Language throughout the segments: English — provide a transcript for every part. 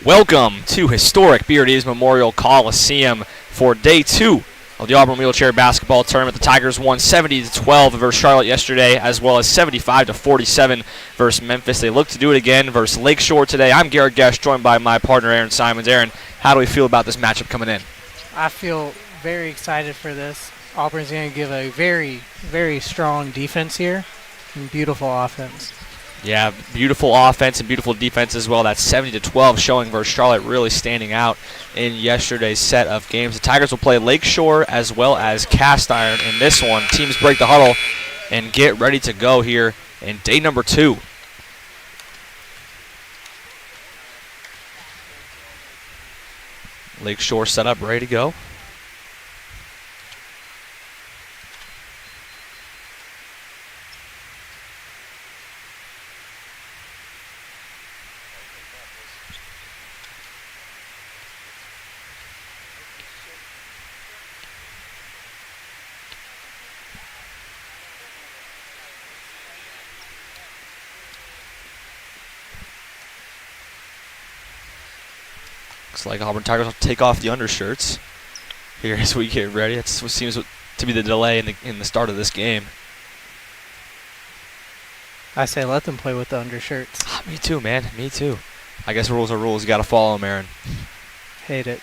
Welcome to historic Beard-Eaves Memorial Coliseum for day 2 of the Auburn Wheelchair Basketball Tournament. The Tigers won 70-12 versus Charlotte yesterday, as well as 75-47 versus Memphis. They look to do it again versus Lakeshore today. I'm Garrett Guest, joined by my partner Aaron Simons. Aaron, how do we feel about this matchup coming in? I feel very excited for this. Auburn's going to give a very, very strong defense here and beautiful offense. Yeah, beautiful offense and beautiful defense as well. That 70-12 showing versus Charlotte really standing out in yesterday's set of games. The Tigers will play Lakeshore as well as Cast Iron in this one. Teams break the huddle and get ready to go here in day number 2. Lakeshore set up, ready to go. Looks like Auburn Tigers will take off the undershirts here as we get ready. That's what seems to be the delay in the start of this game. I say let them play with the undershirts. Me too, man. Me too. I guess rules are rules. You got to follow them, Aaron. Hate it.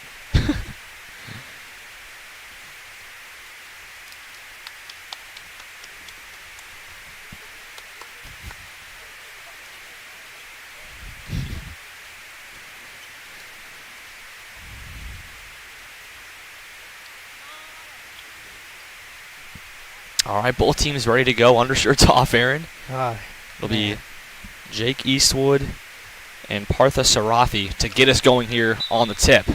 All right, both teams ready to go. Undershirts off, Aaron. It'll be man. Jake Eastwood and Partha Sarathi to get us going here on the tip.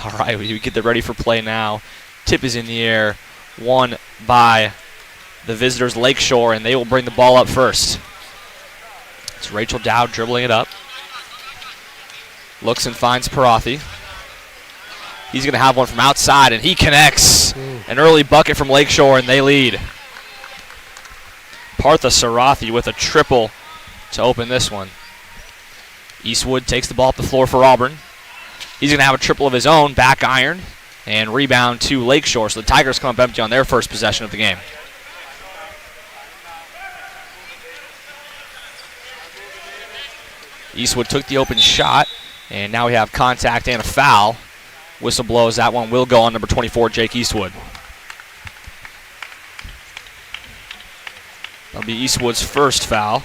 All right, we get the ready for play now. Tip is in the air, won by the visitors Lakeshore, and they will bring the ball up first. It's Rachel Dowd dribbling it up. Looks and finds Parathi. He's going to have one from outside, and he connects. An early bucket from Lakeshore, and they lead. Partha Sarathi with a triple to open this one. Eastwood takes the ball up the floor for Auburn. He's going to have a triple of his own, back iron, and rebound to Lakeshore. So the Tigers come up empty on their first possession of the game. Eastwood took the open shot, and now we have contact and a foul. Whistle blows. That one will go on number 24, Jake Eastwood. That'll be Eastwood's first foul.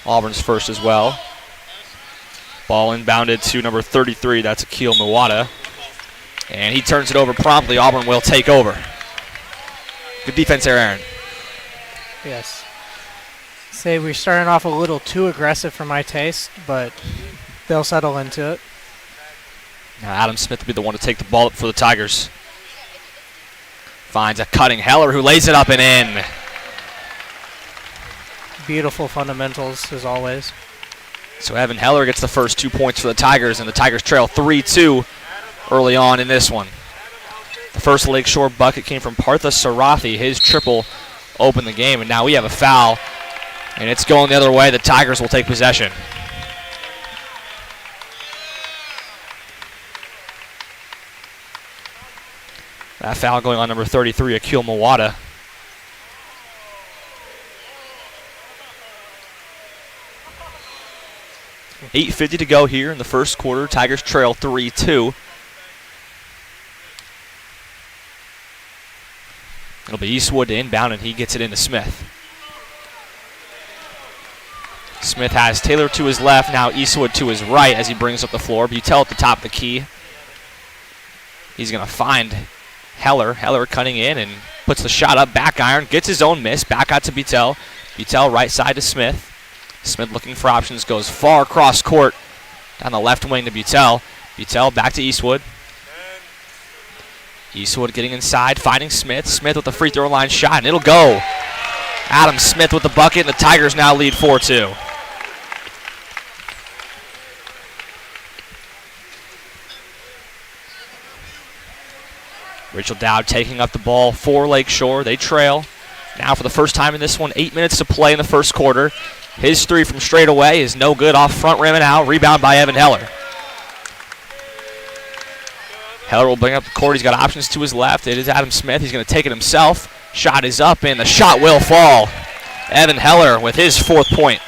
Auburn's first as well. Ball inbounded to number 33. That's Akil Muwada. And he turns it over promptly. Auburn will take over. Good defense there, Aaron. Yes. Say we're starting off a little too aggressive for my taste, but they'll settle into it. Now Adam Smith will be the one to take the ball up for the Tigers. Finds a cutting Heller, who lays it up and in. Beautiful fundamentals, as always. So Evan Heller gets the first 2 points for the Tigers, and the Tigers trail 3-2 early on in this one. The first Lakeshore bucket came from Partha Sarathi. His triple opened the game, and now we have a foul. And it's going the other way. The Tigers will take possession. That foul going on number 33, Akil Muwada. $8:50 to go here in the first quarter. Tigers trail 3-2. It'll be Eastwood to inbound, and he gets it into Smith. Smith has Taylor to his left, now Eastwood to his right as he brings up the floor. Butel at the top of the key. He's going to find Heller. Heller cutting in and puts the shot up, back iron, gets his own miss, back out to Butel. Butel right side to Smith. Smith looking for options, goes far across court down the left wing to Butel. Butel back to Eastwood. Eastwood getting inside, finding Smith. Smith with the free throw line shot, and it'll go. Adam Smith with the bucket, and the Tigers now lead 4-2. Rachel Dowd taking up the ball for Lakeshore. They trail. Now for the first time in this one, 8 minutes to play in the first quarter. His three from straight away is no good, off front rim and out. Rebound by Evan Heller. Heller will bring up the court. He's got options to his left. It is Adam Smith. He's going to take it himself. Shot is up, and the shot will fall. Evan Heller with his 4th point.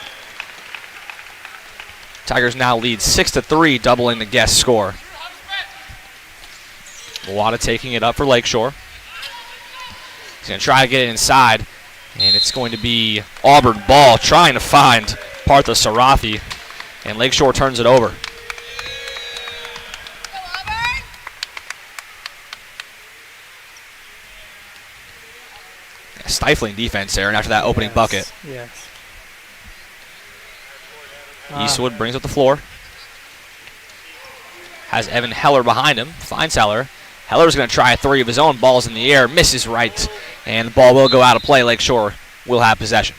Tigers now lead 6-3, doubling the guest score. Mawada taking it up for Lakeshore. He's going to try to get it inside, and it's going to be Auburn ball trying to find Partha Sarafi, and Lakeshore turns it over. Stifling defense there, and after that opening bucket. Yes. Eastwood brings up the floor. Has Evan Heller behind him. Finds Heller. Heller's going to try a three of his own. Ball's in the air. Misses right. And the ball will go out of play. Lakeshore will have possession.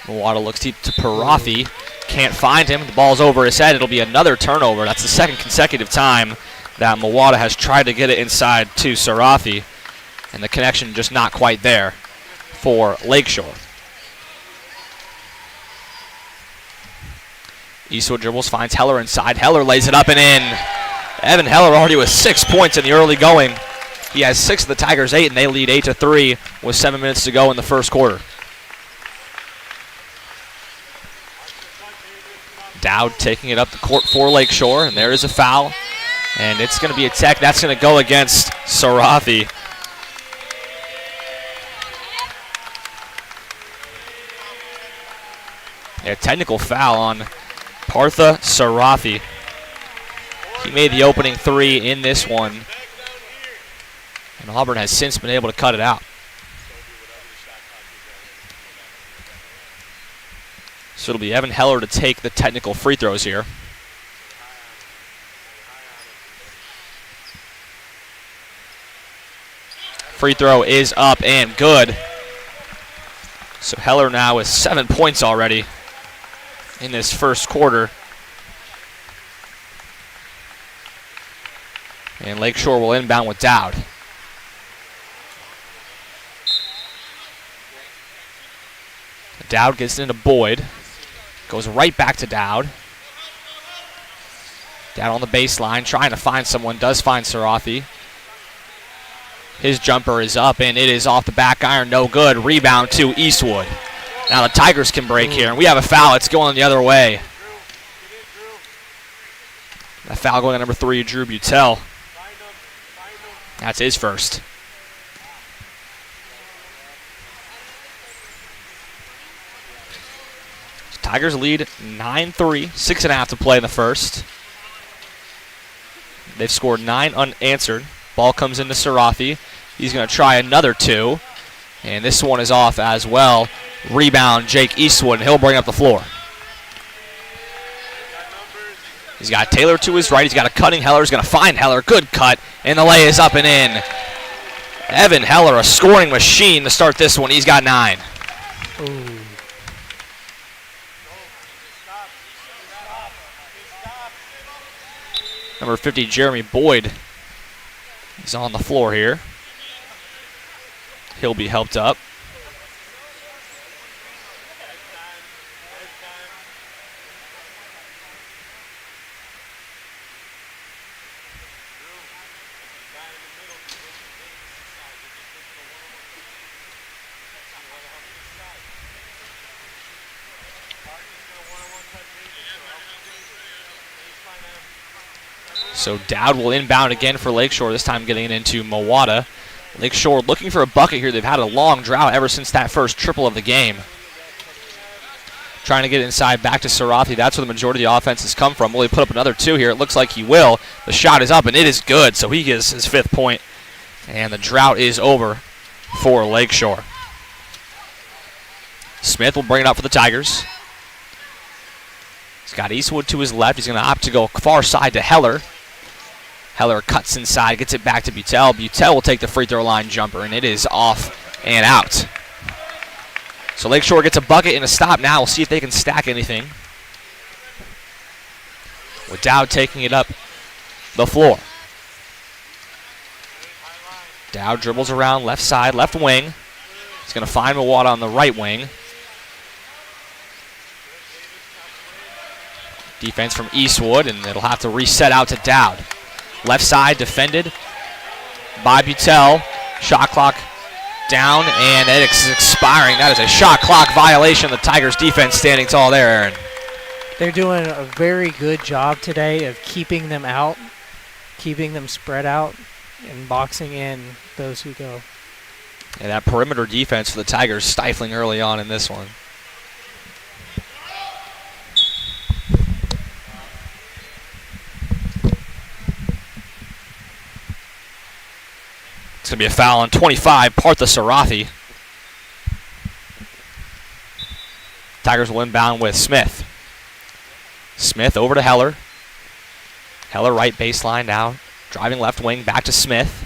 Mawada looks deep to Parafi. Can't find him. The ball's over his head. It'll be another turnover. That's the second consecutive time that Mawada has tried to get it inside to Sarafi. And the connection just not quite there for Lakeshore. Eastwood dribbles, finds Heller inside. Heller lays it up and in. Evan Heller already with 6 points in the early going. He has 6 of the Tigers' 8, and they lead 8-3 with 7 minutes to go in the first quarter. Dowd taking it up the court for Lakeshore, and there is a foul. And it's going to be a tech. That's going to go against Sarafi. A technical foul on Partha Sarafi. He made the opening three in this one, and Auburn has since been able to cut it out. So it'll be Evan Heller to take the technical free throws here. Free throw is up and good. So Heller now with 7 points already in this first quarter. And Lakeshore will inbound with Dowd. Dowd gets into Boyd. Goes right back to Dowd. Dowd on the baseline, trying to find someone. Does find Sarafi. His jumper is up, and it is off the back iron. No good. Rebound to Eastwood. Now the Tigers can break here, and we have a foul. It's going the other way. That foul going on number 3, Drew Butel. That's his first. Tigers lead 9-3, 6.5 to play in the first. They've scored 9 unanswered. Ball comes into Sarafi. He's going to try another 2. And this one is off as well. Rebound, Jake Eastwood, and he'll bring up the floor. He's got Taylor to his right. He's got a cutting Heller. He's going to find Heller. Good cut. And the lay is up and in. Evan Heller, a scoring machine to start this one. He's got 9. Ooh. Number 50, Jeremy Boyd, is on the floor here. He'll be helped up. So Dowd will inbound again for Lakeshore, this time getting it into Mawada. Lakeshore looking for a bucket here. They've had a long drought ever since that first triple of the game. Trying to get it inside back to Sarafi. That's where the majority of the offense has come from. Will he put up another 2 here? It looks like he will. The shot is up, and it is good, so he gets his 5th point. And the drought is over for Lakeshore. Smith will bring it up for the Tigers. He's got Eastwood to his left. He's going to opt to go far side to Heller. Heller cuts inside, gets it back to Butel. Butel will take the free throw line jumper, and it is off and out. So Lakeshore gets a bucket and a stop now. We'll see if they can stack anything. With Dowd taking it up the floor. Dowd dribbles around left side, left wing. He's going to find Mawata on the right wing. Defense from Eastwood, and it'll have to reset out to Dowd. Left side defended by Butel. Shot clock down, and it's expiring. That is a shot clock violation. The Tigers defense standing tall there, Aaron. They're doing a very good job today of keeping them out, keeping them spread out, and boxing in those who go. And that perimeter defense for the Tigers stifling early on in this one. It's going to be a foul on 25, Partha Sarathi. Tigers will inbound with Smith. Smith over to Heller. Heller right baseline now. Driving left wing, back to Smith.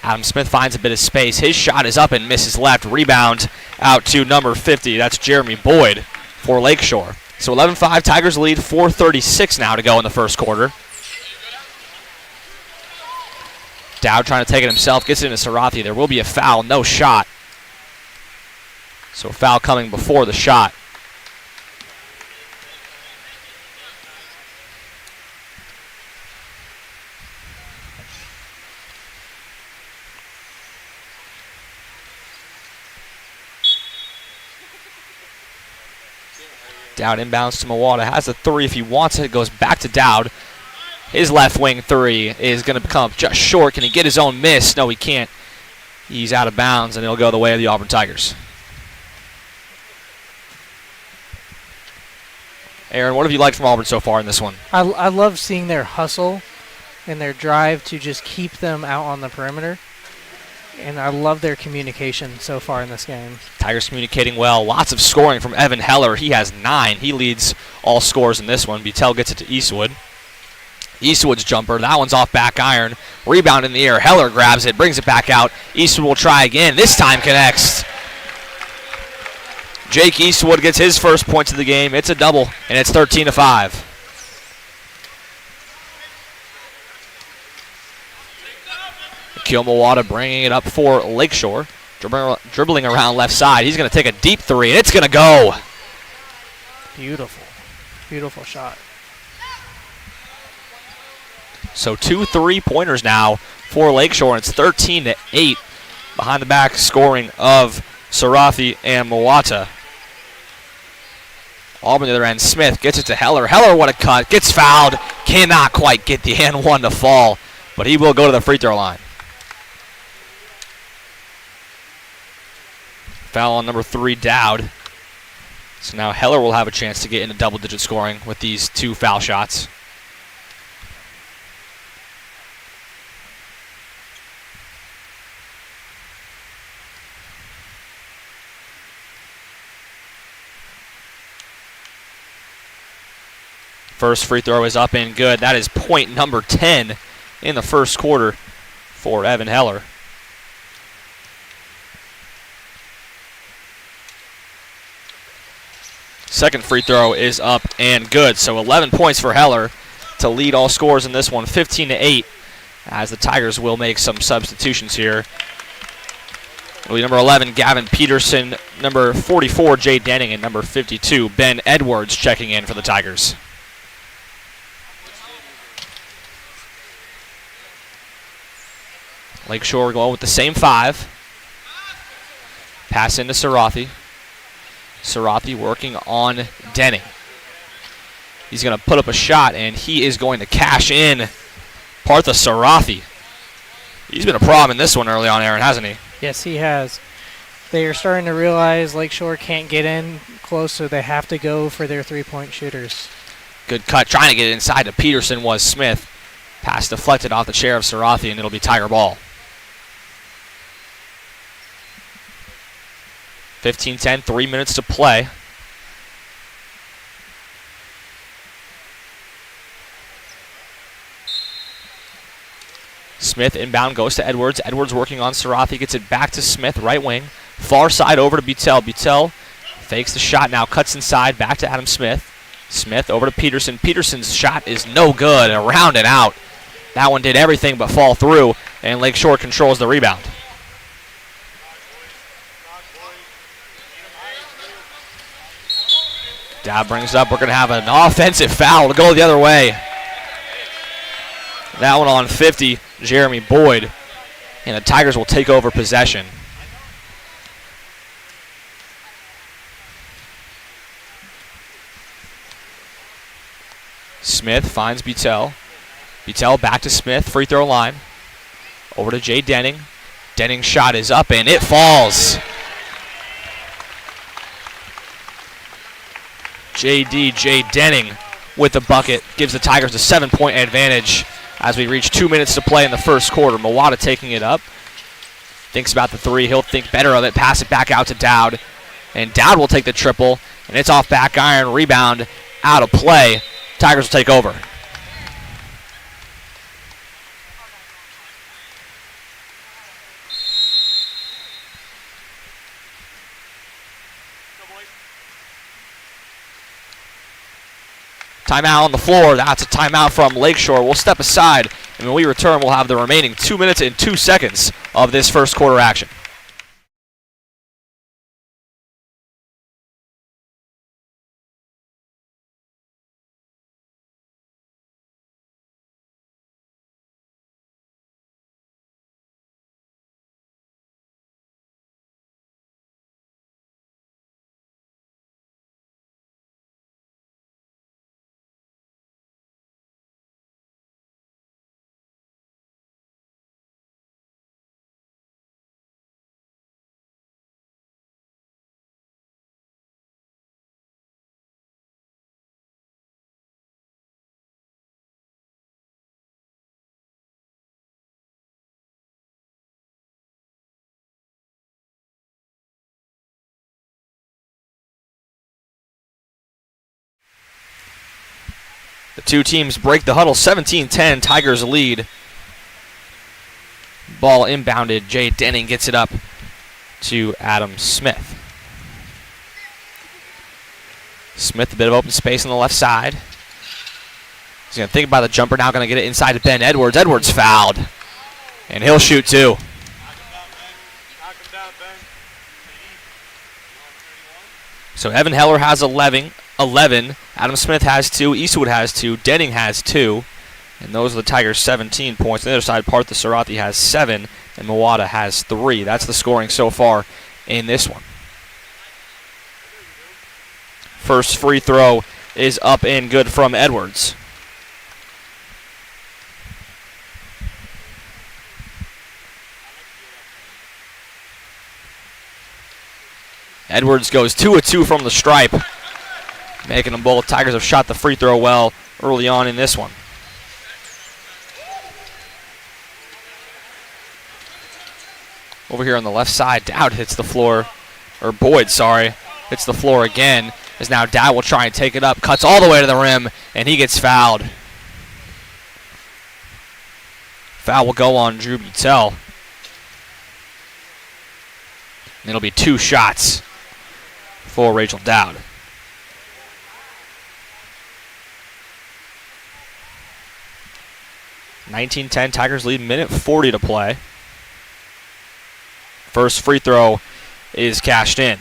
Adam Smith finds a bit of space. His shot is up and misses left. Rebound out to number 50. That's Jeremy Boyd for Lakeshore. So 11-5, Tigers lead. 4:36 now to go in the first quarter. Dowd trying to take it himself, gets it into Sarathi. There will be a foul, no shot. So a foul coming before the shot. Dowd inbounds to Mawata, has a three if he wants it, goes back to Dowd. His left wing three is going to become just short. Can he get his own miss? No, he can't. He's out of bounds, and it'll go the way of the Auburn Tigers. Aaron, what have you liked from Auburn so far in this one? I love seeing their hustle and their drive to just keep them out on the perimeter. And I love their communication so far in this game. Tigers communicating well. Lots of scoring from Evan Heller. He has 9. He leads all scores in this one. Butel gets it to Eastwood. Eastwood's jumper. That one's off back iron. Rebound in the air. Heller grabs it, brings it back out. Eastwood will try again. This time connects. Jake Eastwood gets his first points of the game. It's a double, and it's 13-5. Akil Mawata bringing it up for Lakeshore. Dribbling around left side. He's going to take a deep three, and it's going to go. Beautiful. Beautiful shot. So 2 3-pointers now for Lakeshore, and it's 13-8 behind the back scoring of Sarathi and Mawata. Auburn on the other end. Smith gets it to Heller. Heller, what a cut. Gets fouled. Cannot quite get the and one to fall, but he will go to the free throw line. Foul on number 3, Dowd. So now Heller will have a chance to get into double-digit scoring with these 2 foul shots. First free throw is up and good. That is point number 10 in the first quarter for Evan Heller. Second free throw is up and good. So 11 points for Heller to lead all scores in this one, 15-8, as the Tigers will make some substitutions here. It'll be number 11, Gavin Peterson, number 44, Jay Denning, and number 52, Ben Edwards checking in for the Tigers. Lakeshore going with the same 5. Pass into Sarathi. Sarathi working on Denning. He's going to put up a shot, and he is going to cash in. Partha Sarathi. He's been a problem in this one early on, Aaron, hasn't he? Yes, he has. They are starting to realize Lakeshore can't get in close, so they have to go for their three-point shooters. Good cut. Trying to get it inside to Peterson was Smith. Pass deflected off the chair of Sarathi, and it'll be Tiger ball. 15-10, 3 minutes to play. Smith inbound goes to Edwards. Edwards working on Sarathi. Gets it back to Smith, right wing. Far side over to Butel. Butel fakes the shot now, cuts inside, back to Adam Smith. Smith over to Peterson. Peterson's shot is no good, around and out. That one did everything but fall through, and Lakeshore controls the rebound. Dowd brings it up. We're going to have an offensive foul to go the other way. That one on 50, Jeremy Boyd. And the Tigers will take over possession. Smith finds Butel. Butel back to Smith, free throw line. Over to Jay Denning. Denning's shot is up and it falls. Jay Denning with the bucket gives the Tigers a 7-point advantage as we reach 2 minutes to play in the first quarter. Mawada taking it up. Thinks about the three. He'll think better of it. Pass it back out to Dowd. And Dowd will take the triple. And it's off back iron. Rebound out of play. Tigers will take over. Timeout on the floor. That's a timeout from Lakeshore. We'll step aside, and when we return, we'll have the remaining 2 minutes and 2 seconds of this first quarter action. The two teams break the huddle. 17-10, Tigers lead. Ball inbounded. Jay Denning gets it up to Adam Smith. Smith, a bit of open space on the left side. He's going to think about the jumper now, going to get it inside to Ben Edwards. Edwards fouled, and he'll shoot two. So Evan Heller has 11. Adam Smith has 2. Eastwood has 2. Denning has 2. And those are the Tigers' 17 points. On the other side, Partha Sarathi has 7. And Mawada has 3. That's the scoring so far in this one. First free throw is up and good from Edwards. Edwards goes 2 of 2 from the stripe, making them both. Tigers have shot the free throw well early on in this one. Over here on the left side, Dowd hits the floor, or Boyd, sorry, hits the floor again, as now Dowd will try and take it up, cuts all the way to the rim, and he gets fouled. Foul will go on Drew Butel. And it'll be 2 shots for Rachel Dowd. (19-10) Tigers lead, minute 40 to play. First free throw is cashed in.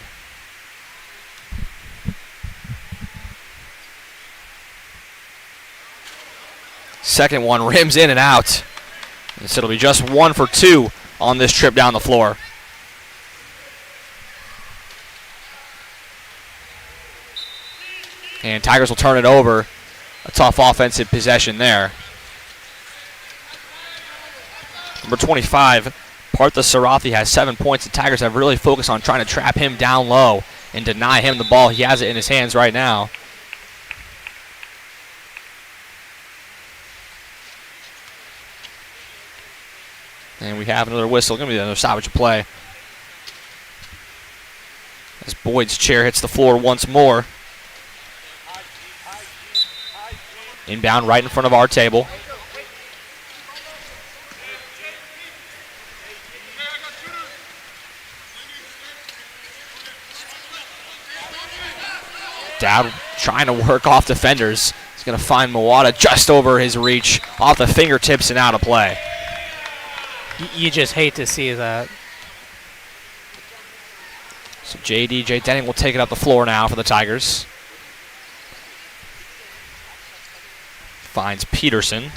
Second one rims in and out. And so it'll be just 1 for 2 on this trip down the floor. And Tigers will turn it over. A tough offensive possession there. Number 25, Partha Sarathi has 7 points. The Tigers have really focused on trying to trap him down low and deny him the ball. He has it in his hands right now. And we have another whistle. Going to be another stoppage of play. As Boyd's chair hits the floor once more. Inbound right in front of our table. Dowd trying to work off defenders. He's going to find Mawada just over his reach, off the fingertips and out of play. You just hate to see that. So Jay Denning will take it up the floor now for the Tigers. Finds Peterson.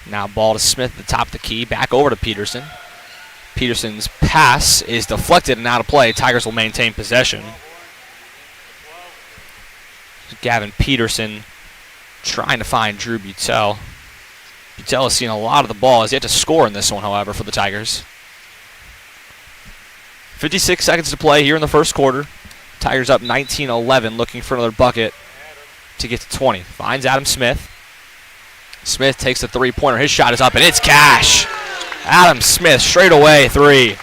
Now ball to Smith at the top of the key. Back over to Peterson. Peterson's pass is deflected and out of play. Tigers will maintain possession. Gavin Peterson trying to find Drew Butel. Butel has seen a lot of the ball. Has yet to score in this one, however, for the Tigers. 56 seconds to play here in the first quarter. Tigers up 19-11, looking for another bucket to get to 20. Finds Adam Smith. Smith takes the three-pointer. His shot is up, and it's cash. Adam Smith, straight away, three.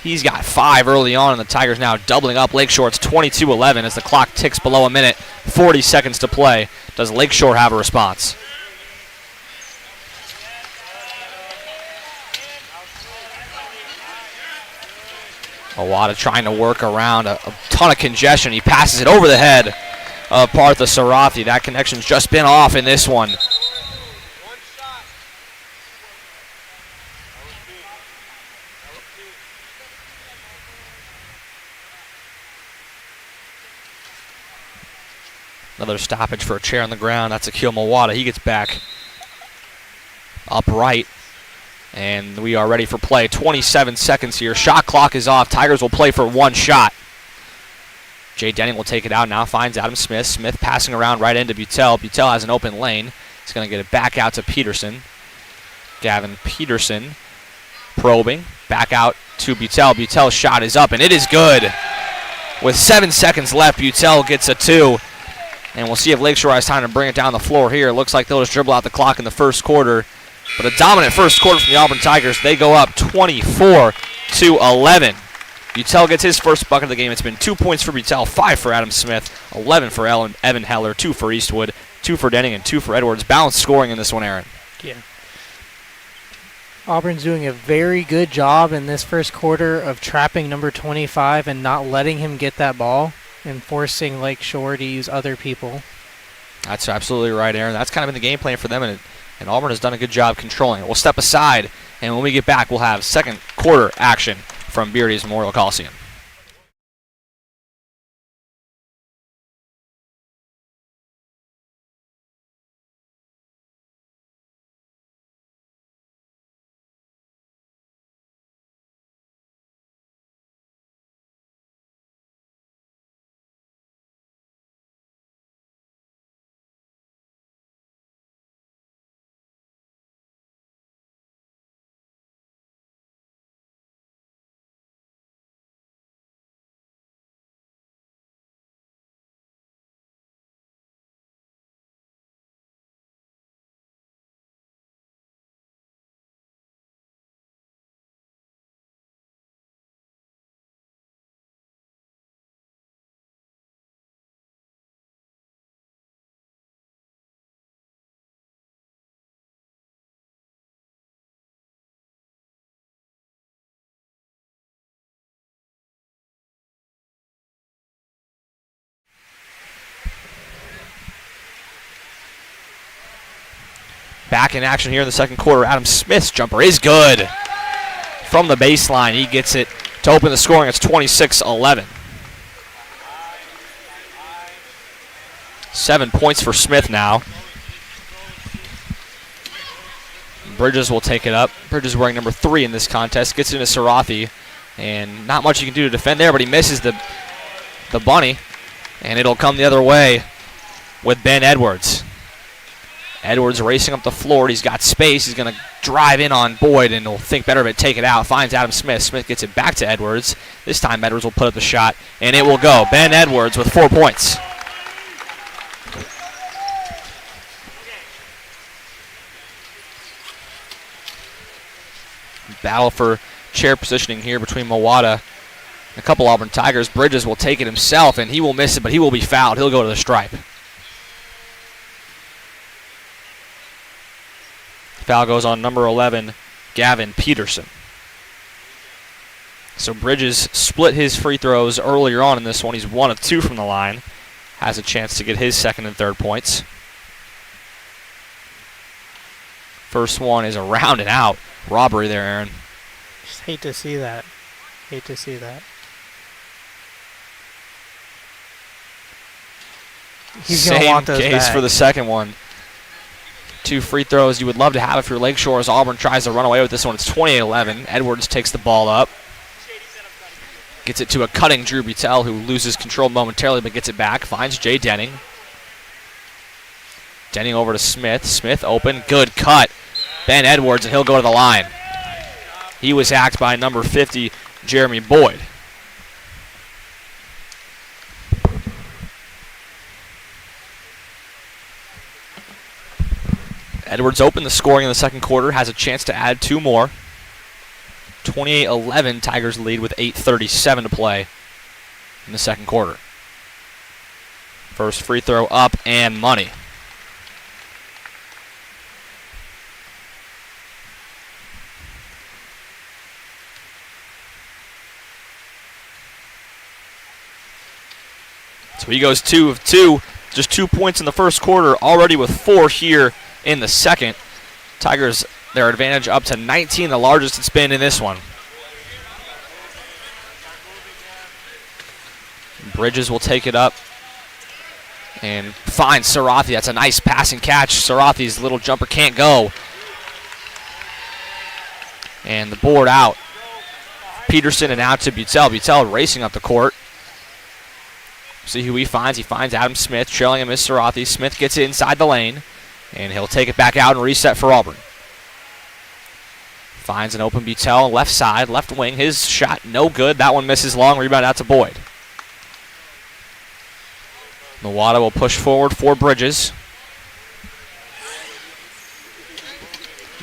He's got 5 early on, and the Tigers now doubling up Lakeshore. It's 22-11 as the clock ticks below a minute. 40 seconds to play. Does Lakeshore have a response? Mawada trying to work around a ton of congestion. He passes it over the head of Partha Sarathi. That connection's just been off in this one. Another stoppage for a chair on the ground. That's Akil Mawada. He gets back upright. And we are ready for play. 27 seconds here. Shot clock is off. Tigers will play for one shot. Jay Denning will take it out now. Finds Adam Smith. Smith passing around right into Butel. Butel has an open lane. He's going to get it back out to Peterson. Gavin Peterson probing. Back out to Butel. Butel's shot is up, and it is good. With 7 seconds left, Butel gets a 2. And we'll see if Lakeshore has time to bring it down the floor here. It looks like they'll just dribble out the clock in the first quarter. But a dominant first quarter from the Auburn Tigers. They go up 24-11. Butel gets his first bucket of the game. It's been 2 points for Butel, 5 for Adam Smith, 11 for Evan Heller, 2 for Eastwood, 2 for Denning, and 2 for Edwards. Balanced scoring in this one, Aaron. Yeah. Auburn's doing a very good job in this first quarter of trapping number 25 and not letting him get that ball and forcing Lakeshore to use other people. That's absolutely right, Aaron. That's kind of been the game plan for them, and Auburn has done a good job controlling it. We'll step aside, and when we get back, we'll have second quarter action from Beard-Eaves Memorial Coliseum. Back in action here in the second quarter. Adam Smith's jumper is good. From the baseline, he gets it to open the scoring. It's 26-11. 7 points for Smith now. Bridges will take it up. Bridges wearing number 3 in this contest. Gets it into Sarathi. And not much you can do to defend there, but he misses the bunny. And it'll come the other way with Ben Edwards. Edwards racing up the floor. He's got space. He's going to drive in on Boyd, and he'll think better of it, take it out. Finds Adam Smith. Smith gets it back to Edwards. This time Edwards will put up the shot, and it will go. Ben Edwards with 4 points. Battle for chair positioning here between Mawada and a couple Auburn Tigers. Bridges will take it himself, and he will miss it, but he will be fouled. He'll go to the stripe. Foul goes on number 11, Gavin Peterson. So Bridges split his free throws earlier on in this one. He's 1 of 2 from the line. Has a chance to get his second and third points. First one is around and out. Robbery there, Aaron. Just hate to see that. Hate to see that. He's going to want those Same case back. for the second one. 2 free throws you would love to have if you're Lakeshore as Auburn tries to run away with this one. It's 28-11. Edwards takes the ball up. Gets it to a cutting Drew Butel, who loses control momentarily but gets it back. Finds Jay Denning. Denning over to Smith. Smith open. Good cut. Ben Edwards, and he'll go to the line. He was hacked by number 50, Jeremy Boyd. Edwards opened the scoring in the second quarter. Has a chance to add 2 more. 28-11, Tigers lead with 8:37 to play in the second quarter. First free throw up and money. So he goes 2 of 2, just 2 points in the first quarter, already with 4 here in the second. Tigers, their advantage up to 19, the largest it's been in this one. Bridges will take it up and finds Sarathi. That's a nice passing catch. Sarathi's little jumper can't go. And the board out. Peterson and out to Butel. Butel racing up the court. See who he finds. He finds Adam Smith. Trailing him is Sarathi. Smith gets it inside the lane, and he'll take it back out and reset for Auburn. Finds an open Butel, left side, left wing. His shot no good. That one misses long. Rebound out to Boyd. Mawada will push forward for Bridges.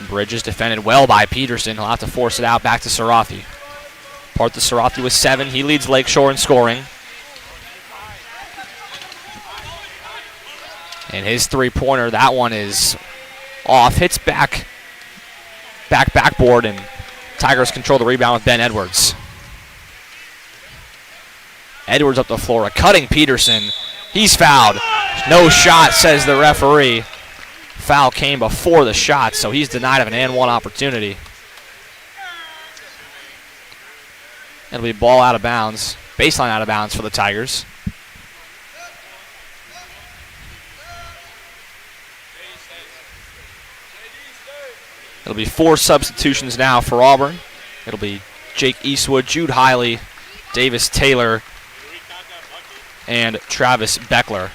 Bridges defended well by Peterson. He'll have to force it out back to Sarathi. Part to Sarathi with 7. He leads Lakeshore in scoring. And his three-pointer, that one is off. Hits backboard, and Tigers control the rebound with Ben Edwards. Edwards up the floor, a cutting Peterson. He's fouled. No shot, says the referee. Foul came before the shot, so he's denied of an and-one opportunity. It'll be ball out of bounds, baseline out of bounds for the Tigers. It'll be 4 substitutions now for Auburn. It'll be Jake Eastwood, Jude Hiley, Davis Taylor, and Travis Beckler.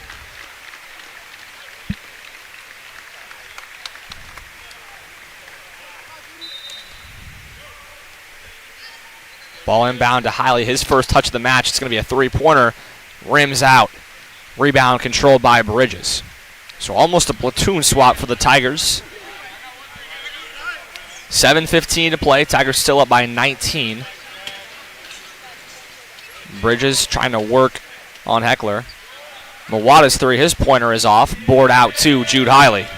Ball inbound to Hiley, his first touch of the match. It's going to be a three-pointer. Rims out. Rebound controlled by Bridges. So almost a platoon swap for the Tigers. 7:15 to play. Tigers still up by 19. Bridges trying to work on Heckler. Mawada's three, his pointer is off. Board out to Jude Hiley.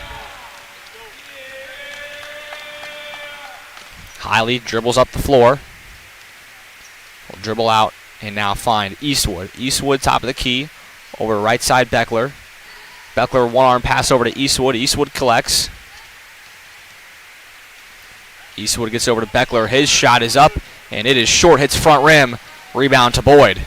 Hiley dribbles up the floor. Will dribble out and now find Eastwood. Eastwood top of the key. Over right side Beckler. Beckler one-arm pass over to Eastwood. Eastwood collects. Eastwood gets over to Beckler. His shot is up, and it is short. Hits front rim. Rebound to Boyd.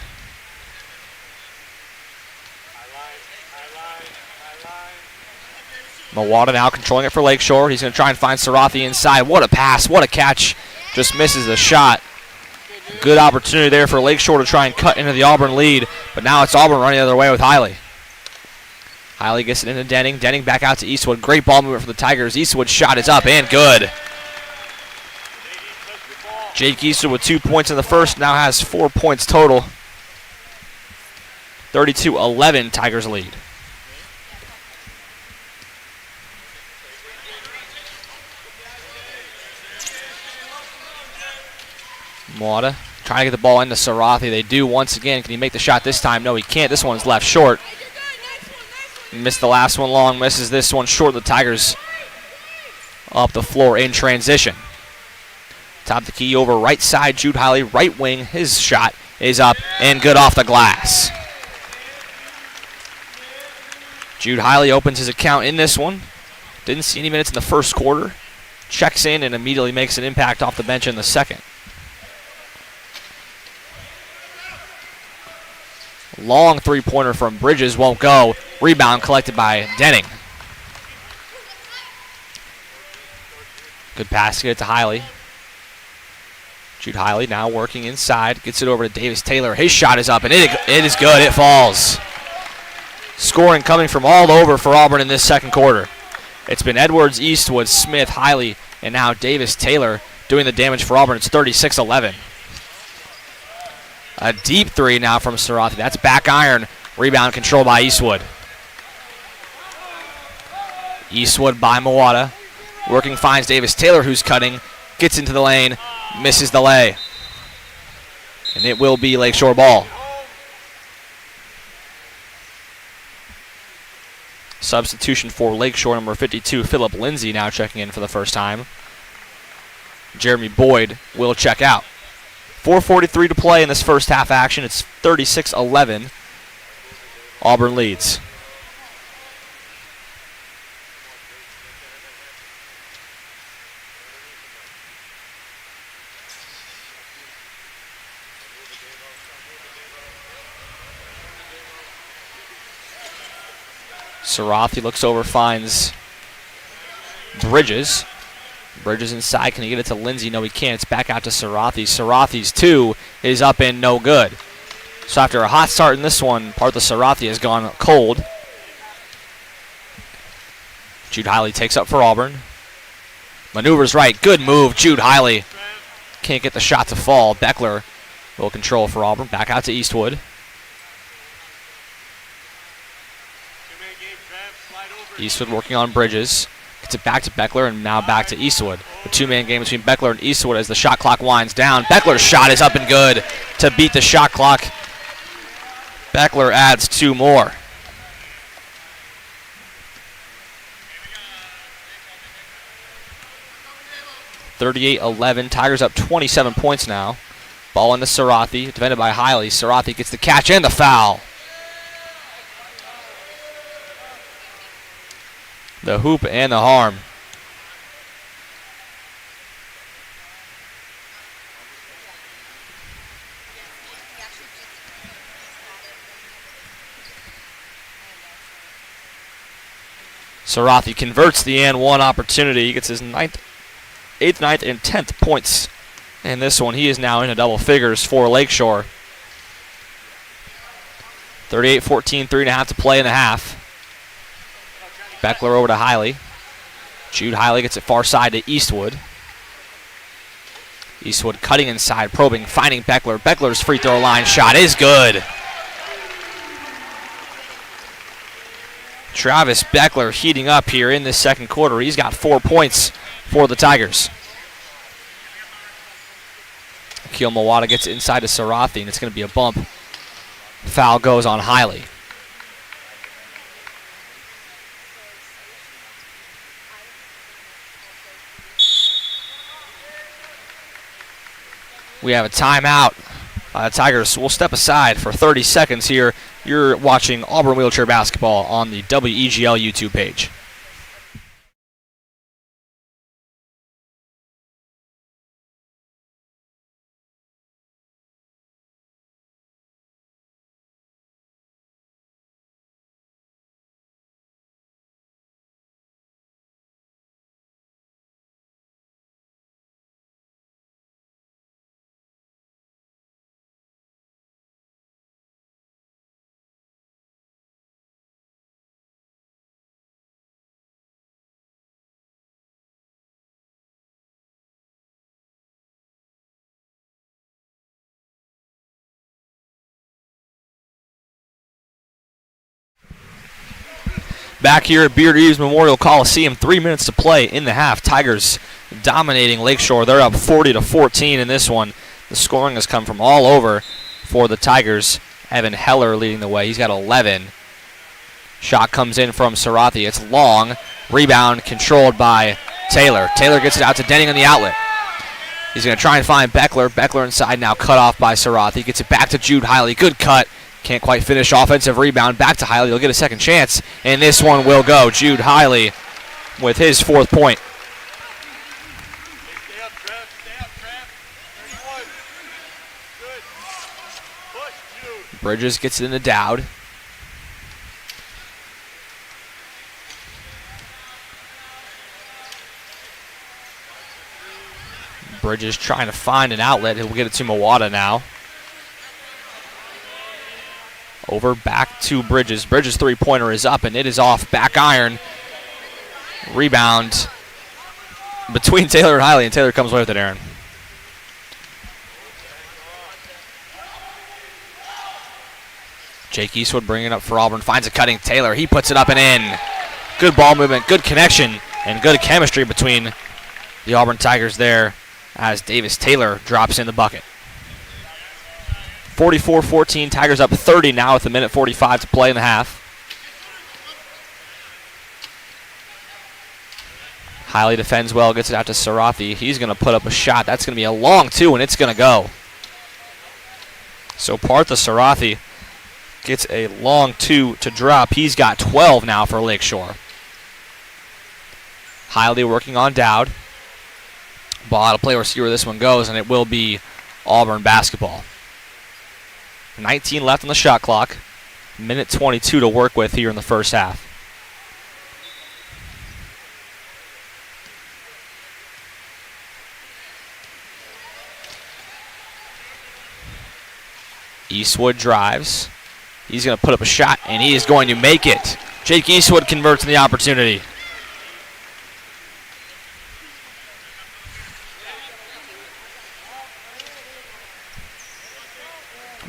Mawada now controlling it for Lakeshore. He's going to try and find Sarathi inside. What a pass. What a catch. Just misses the shot. Good opportunity there for Lakeshore to try and cut into the Auburn lead, but now it's Auburn running the other way with Hiley. Hiley gets it into Denning. Denning back out to Eastwood. Great ball movement for the Tigers. Eastwood's shot is up and good. Jake Eastwood with 2 points in the first, now has 4 points total. 32-11, Tigers lead. Mawada trying to get the ball into Sarathi. They do once again. Can he make the shot this time? No, he can't. This one's left short. Missed the last one long, misses this one short. The Tigers up the floor in transition. Top of the key over right side, Jude Hiley, right wing. His shot is up and good off the glass. Jude Hiley opens his account in this one. Didn't see any minutes in the first quarter. Checks in and immediately makes an impact off the bench in the second. Long three-pointer from Bridges won't go. Rebound collected by Denning. Good pass to get it to Hiley. Jude Hiley now working inside. Gets it over to Davis Taylor. His shot is up, and it is good. It falls. Scoring coming from all over for Auburn in this second quarter. It's been Edwards, Eastwood, Smith, Hiley, and now Davis Taylor doing the damage for Auburn. It's 36-11. A deep three now from Sarathi. That's back iron. Rebound controlled by Eastwood. Eastwood by Mawada. Working finds Davis Taylor, who's cutting. Gets into the lane. Misses the lay. And it will be Lakeshore ball. Substitution for Lakeshore, number 52, Philip Lindsay, now checking in for the first time. Jeremy Boyd will check out. 4:43 to play in this first half action. It's 36-11. Auburn leads. Sarathi looks over, finds Bridges. Bridges inside. Can he get it to Lindsay? No, he can't. It's back out to Sarathi. Sarathi's two is up and no good. So after a hot start in this one, Partha Sarathi has gone cold. Jude Hiley takes up for Auburn. Maneuvers right. Good move. Jude Hiley can't get the shot to fall. Beckler will control for Auburn. Back out to Eastwood. Eastwood working on Bridges. Gets it back to Beckler and now back to Eastwood. The two-man game between Beckler and Eastwood as the shot clock winds down. Beckler's shot is up and good to beat the shot clock. Beckler adds two more. (38-11). Tigers up 27 points now. Ball into Sarathi, defended by Hiley. Sarathi gets the catch and the foul. The hoop and the harm. Sarathi converts the and one opportunity. He gets his 8th, 9th, and 10th points. And this one, he is now into double figures for Lakeshore. 38-14, 3.5 to play in the half. Beckler over to Hiley. Jude Hiley gets it far side to Eastwood. Eastwood cutting inside, probing, finding Beckler. Beckler's free throw line shot is good. Travis Beckler heating up here in this second quarter. He's got 4 points for the Tigers. Akil Mawada gets it inside to Sarathi, and it's going to be a bump. Foul goes on Hiley. We have a timeout. Tigers will step aside for 30 seconds here. You're watching Auburn Wheelchair Basketball on the WEGL YouTube page. Back here at Beard-Eaves Memorial Coliseum, 3 minutes to play in the half. Tigers dominating Lakeshore. They're up 40-14 in this one. The scoring has come from all over for the Tigers. Evan Heller leading the way. He's got 11. Shot comes in from Sarathi. It's long. Rebound controlled by Taylor. Taylor gets it out to Denning on the outlet. He's going to try and find Beckler. Beckler inside now, cut off by Sarath. He gets it back to Jude Hiley. Good cut. Can't quite finish. Offensive rebound. Back to Hiley. He'll get a second chance. And this one will go. Jude Hiley with his 4th point. Bridges gets it into Dowd. Bridges trying to find an outlet. He'll get it to Mawada now. Over back to Bridges. Bridges' 3-pointer is up, and it is off. Back iron. Rebound between Taylor and Hiley, and Taylor comes away with it, Aaron. Jake Eastwood bringing it up for Auburn. Finds a cutting Taylor. He puts it up and in. Good ball movement, good connection, and good chemistry between the Auburn Tigers there as Davis Taylor drops in the bucket. 44-14, Tigers up 30 now with 1:45 to play in the half. Hiley defends well, gets it out to Sarathi. He's going to put up a shot. That's going to be a long 2, and it's going to go. So Partha Sarathi gets a long 2 to drop. He's got 12 now for Lakeshore. Hiley working on Dowd. Ball out of play. We'll see where this one goes, and it will be Auburn basketball. 19 left on the shot clock. 1:22 to work with here in the first half. Eastwood drives. He's going to put up a shot, and he is going to make it. Jake Eastwood converts on the opportunity.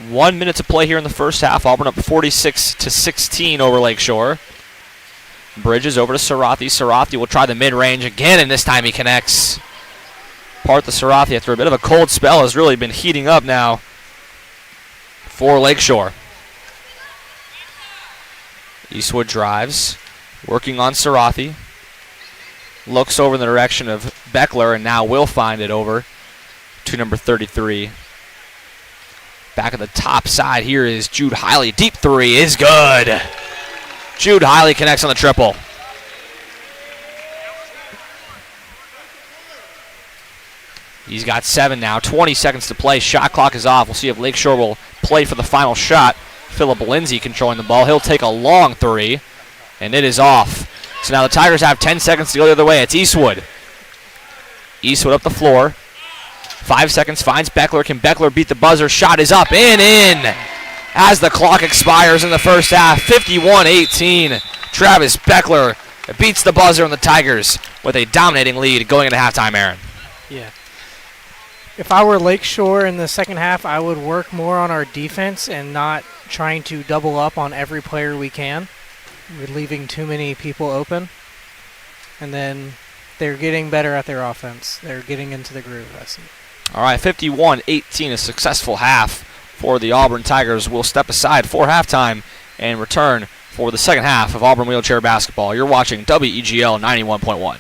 One minute to play here in the first half. Auburn up 46-16 over Lakeshore. Bridges over to Sarathi. Sarathi will try the mid-range again, and this time he connects. Partha Sarathi, after a bit of a cold spell, has really been heating up now for Lakeshore. Eastwood drives, working on Sarathi. Looks over in the direction of Beckler, and now will find it over to number 33. Back at the top side here is Jude Hiley. Deep 3 is good. Jude Hiley connects on the triple. He's got 7 now. 20 seconds to play. Shot clock is off. We'll see if Lakeshore will play for the final shot. Philip Lindsay controlling the ball. He'll take a long 3, and it is off. So now the Tigers have 10 seconds to go the other way. It's Eastwood. Eastwood up the floor. 5 seconds, finds Beckler. Can Beckler beat the buzzer? Shot is up and in as the clock expires in the first half. 51-18. Travis Beckler beats the buzzer on the Tigers with a dominating lead going into halftime, Aaron. Yeah. If I were Lakeshore in the second half, I would work more on our defense and not trying to double up on every player we can. We're leaving too many people open. And then they're getting better at their offense. They're getting into the groove, I see. All right, 51-18, a successful half for the Auburn Tigers. We'll step aside for halftime and return for the second half of Auburn Wheelchair Basketball. You're watching WEGL 91.1.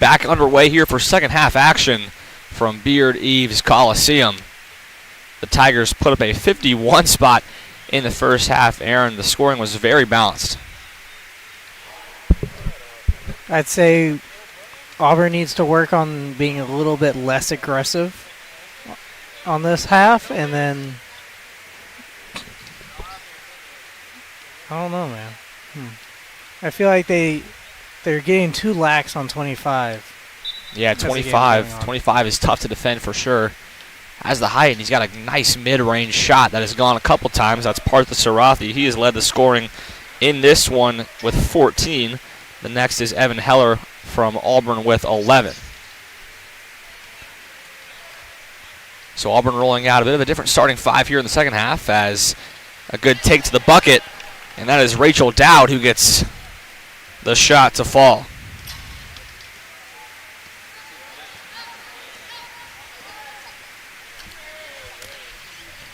back underway here for second half action from Beard-Eaves Coliseum. The Tigers put up a 51 spot in the first half. Aaron, the scoring was very balanced. I'd say Auburn needs to work on being a little bit less aggressive on this half, and then I don't know, man. I feel like they're getting too lax on 25. Yeah, 25 is tough to defend for sure. Has the height, and he's got a nice mid-range shot that has gone a couple times. That's Partha Sarathi. He has led the scoring in this one with 14. The next is Evan Heller from Auburn with 11. So Auburn rolling out a bit of a different starting five here in the second half as a good take to the bucket, and that is Rachel Dowd who gets the shot to fall.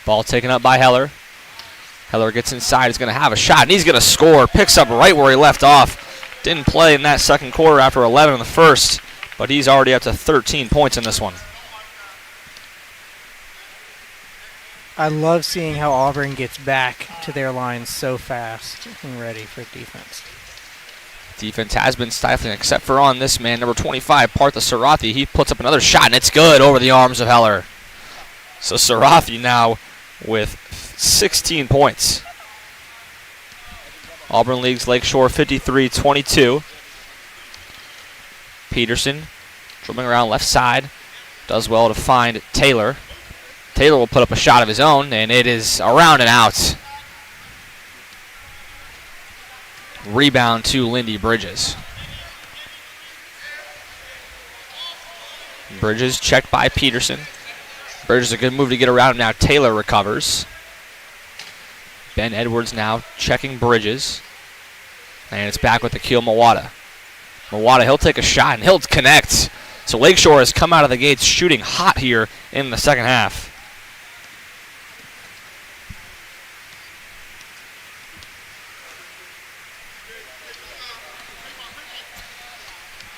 Ball taken up by Heller. Heller gets inside, is going to have a shot, and he's going to score. Picks up right where he left off. Didn't play in that second quarter after 11 in the first, but he's already up to 13 points in this one. I love seeing how Auburn gets back to their line so fast and ready for defense. Defense has been stifling, except for on this man, number 25, Partha Sarathi. He puts up another shot, and it's good over the arms of Heller. So Sarathi now with 16 points. Auburn leads Lakeshore 53-22. Peterson dribbling around left side. Does well to find Taylor. Taylor will put up a shot of his own, and it is around and out. Rebound to Lindy Bridges. Bridges checked by Peterson. Bridges a good move to get around him. Now Taylor recovers. Ben Edwards now checking Bridges. And it's back with Akil Mawada. Mawada, he'll take a shot and he'll connect. So Lakeshore has come out of the gates shooting hot here in the second half.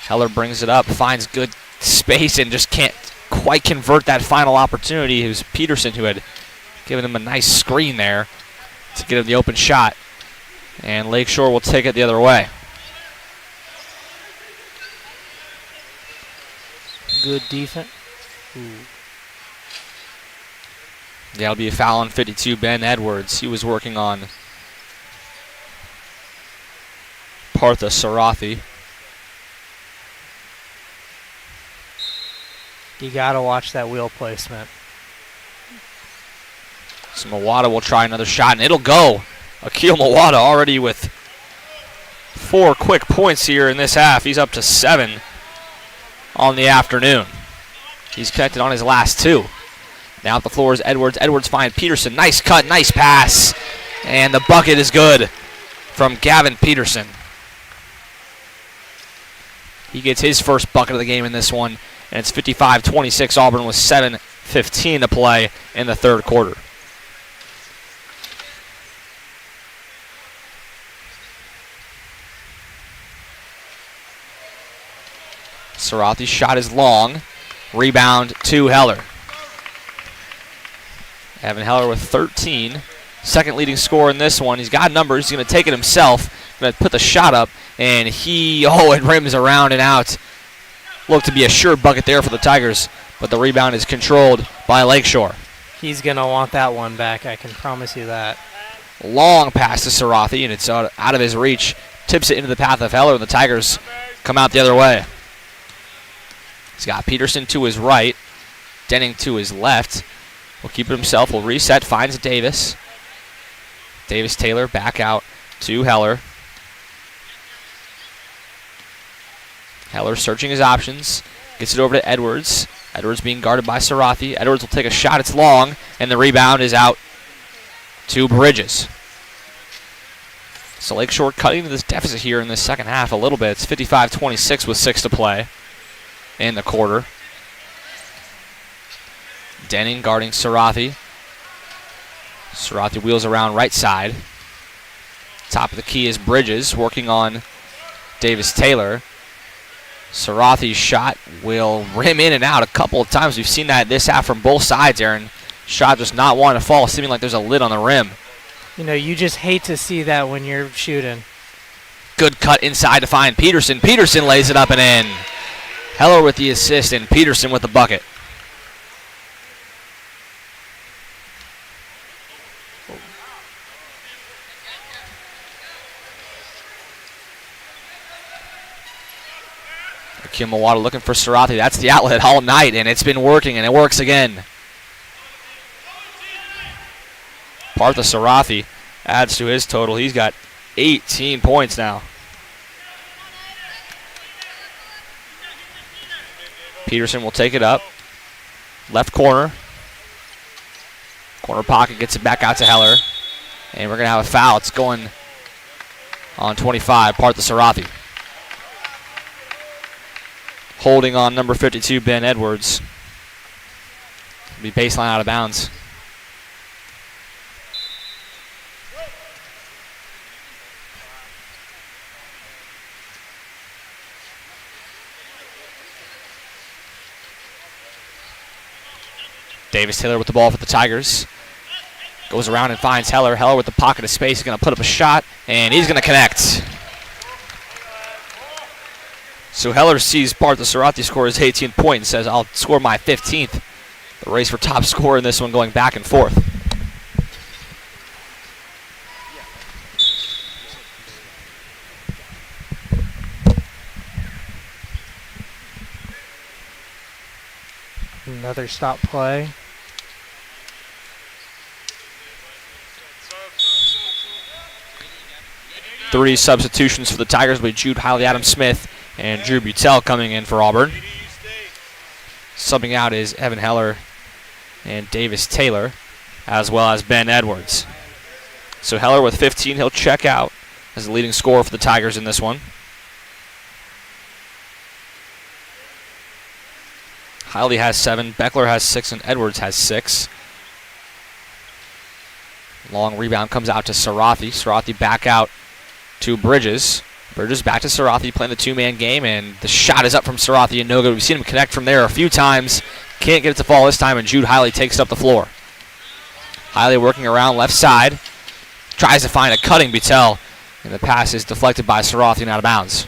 Heller brings it up, finds good space, and just can't quite convert that final opportunity. It was Peterson who had given him a nice screen there to get him the open shot. And Lakeshore will take it the other way. Good defense. Yeah, it'll be a foul on 52, Ben Edwards. He was working on Partha Sarathi. You got to watch that wheel placement. So Mawada will try another shot, and it'll go. Akil Mawada already with 4 quick points here in this half. He's up to 7 on the afternoon. He's connected on his last 2. Now at the floor is Edwards. Edwards finds Peterson. Nice cut, nice pass. And the bucket is good from Gavin Peterson. He gets his first bucket of the game in this one. And it's 55-26 Auburn with 7:15 to play in the third quarter. Sarathi's shot is long. Rebound to Heller. Evan Heller with 13. Second leading scorer in this one. He's got numbers. He's going to take it himself. Going to put the shot up. And it rims around and out. Looked to be a sure bucket there for the Tigers. But the rebound is controlled by Lakeshore. He's going to want that one back. I can promise you that. Long pass to Sarathi. And it's out of his reach. Tips it into the path of Heller. And the Tigers come out the other way. He's got Peterson to his right. Denning to his left. Will keep it himself. Will reset. Finds Davis. Davis Taylor back out to Heller. Heller searching his options. Gets it over to Edwards. Edwards being guarded by Sarathi. Edwards will take a shot. It's long. And the rebound is out to Bridges. So Lakeshore cutting into this deficit here in the second half a little bit. It's 55-26 with 6 to play in the quarter. Denning guarding Sarathi. Sarathi wheels around right side. Top of the key is Bridges working on Davis Taylor. Sarathi's shot will rim in and out a couple of times. We've seen that this half from both sides, Aaron. Shot just not wanting to fall, seeming like there's a lid on the rim. You know, you just hate to see that when you're shooting. Good cut inside to find Peterson. Peterson lays it up and in. Heller with the assist and Peterson with the bucket. Kimawada looking for Sarathi. That's the outlet all night, and it's been working, and it works again. Partha Sarathi adds to his total. He's got 18 points now. Peterson will take it up. Left corner. Corner pocket gets it back out to Heller. And we're going to have a foul. It's going on 25, Partha Sarathi. Holding on number 52, Ben Edwards. It'll be baseline out of bounds. Davis Taylor with the ball for the Tigers. Goes around and finds Heller. Heller with the pocket of space. He's going to put up a shot, and he's going to connect. So Heller sees Partha Sarathi score his 18th point and says, I'll score my 15th. The race for top scorer in this one going back and forth. Another stop play. Three substitutions for the Tigers with Jude Hiley, Adam Smith, and Drew Butel coming in for Auburn. Subbing out is Evan Heller and Davis Taylor, as well as Ben Edwards. So Heller with 15, he'll check out as the leading scorer for the Tigers in this one. Hiley has 7, Beckler has 6, and Edwards has 6. Long rebound comes out to Sarathi. Sarathi back out to Bridges. Bridges back to Sarathi playing the two-man game, and the shot is up from Sarathi and no good. We've seen him connect from there a few times. Can't get it to fall this time, and Jude Hiley takes up the floor. Hiley working around left side. Tries to find a cutting Butel, and the pass is deflected by Sarathi and out of bounds.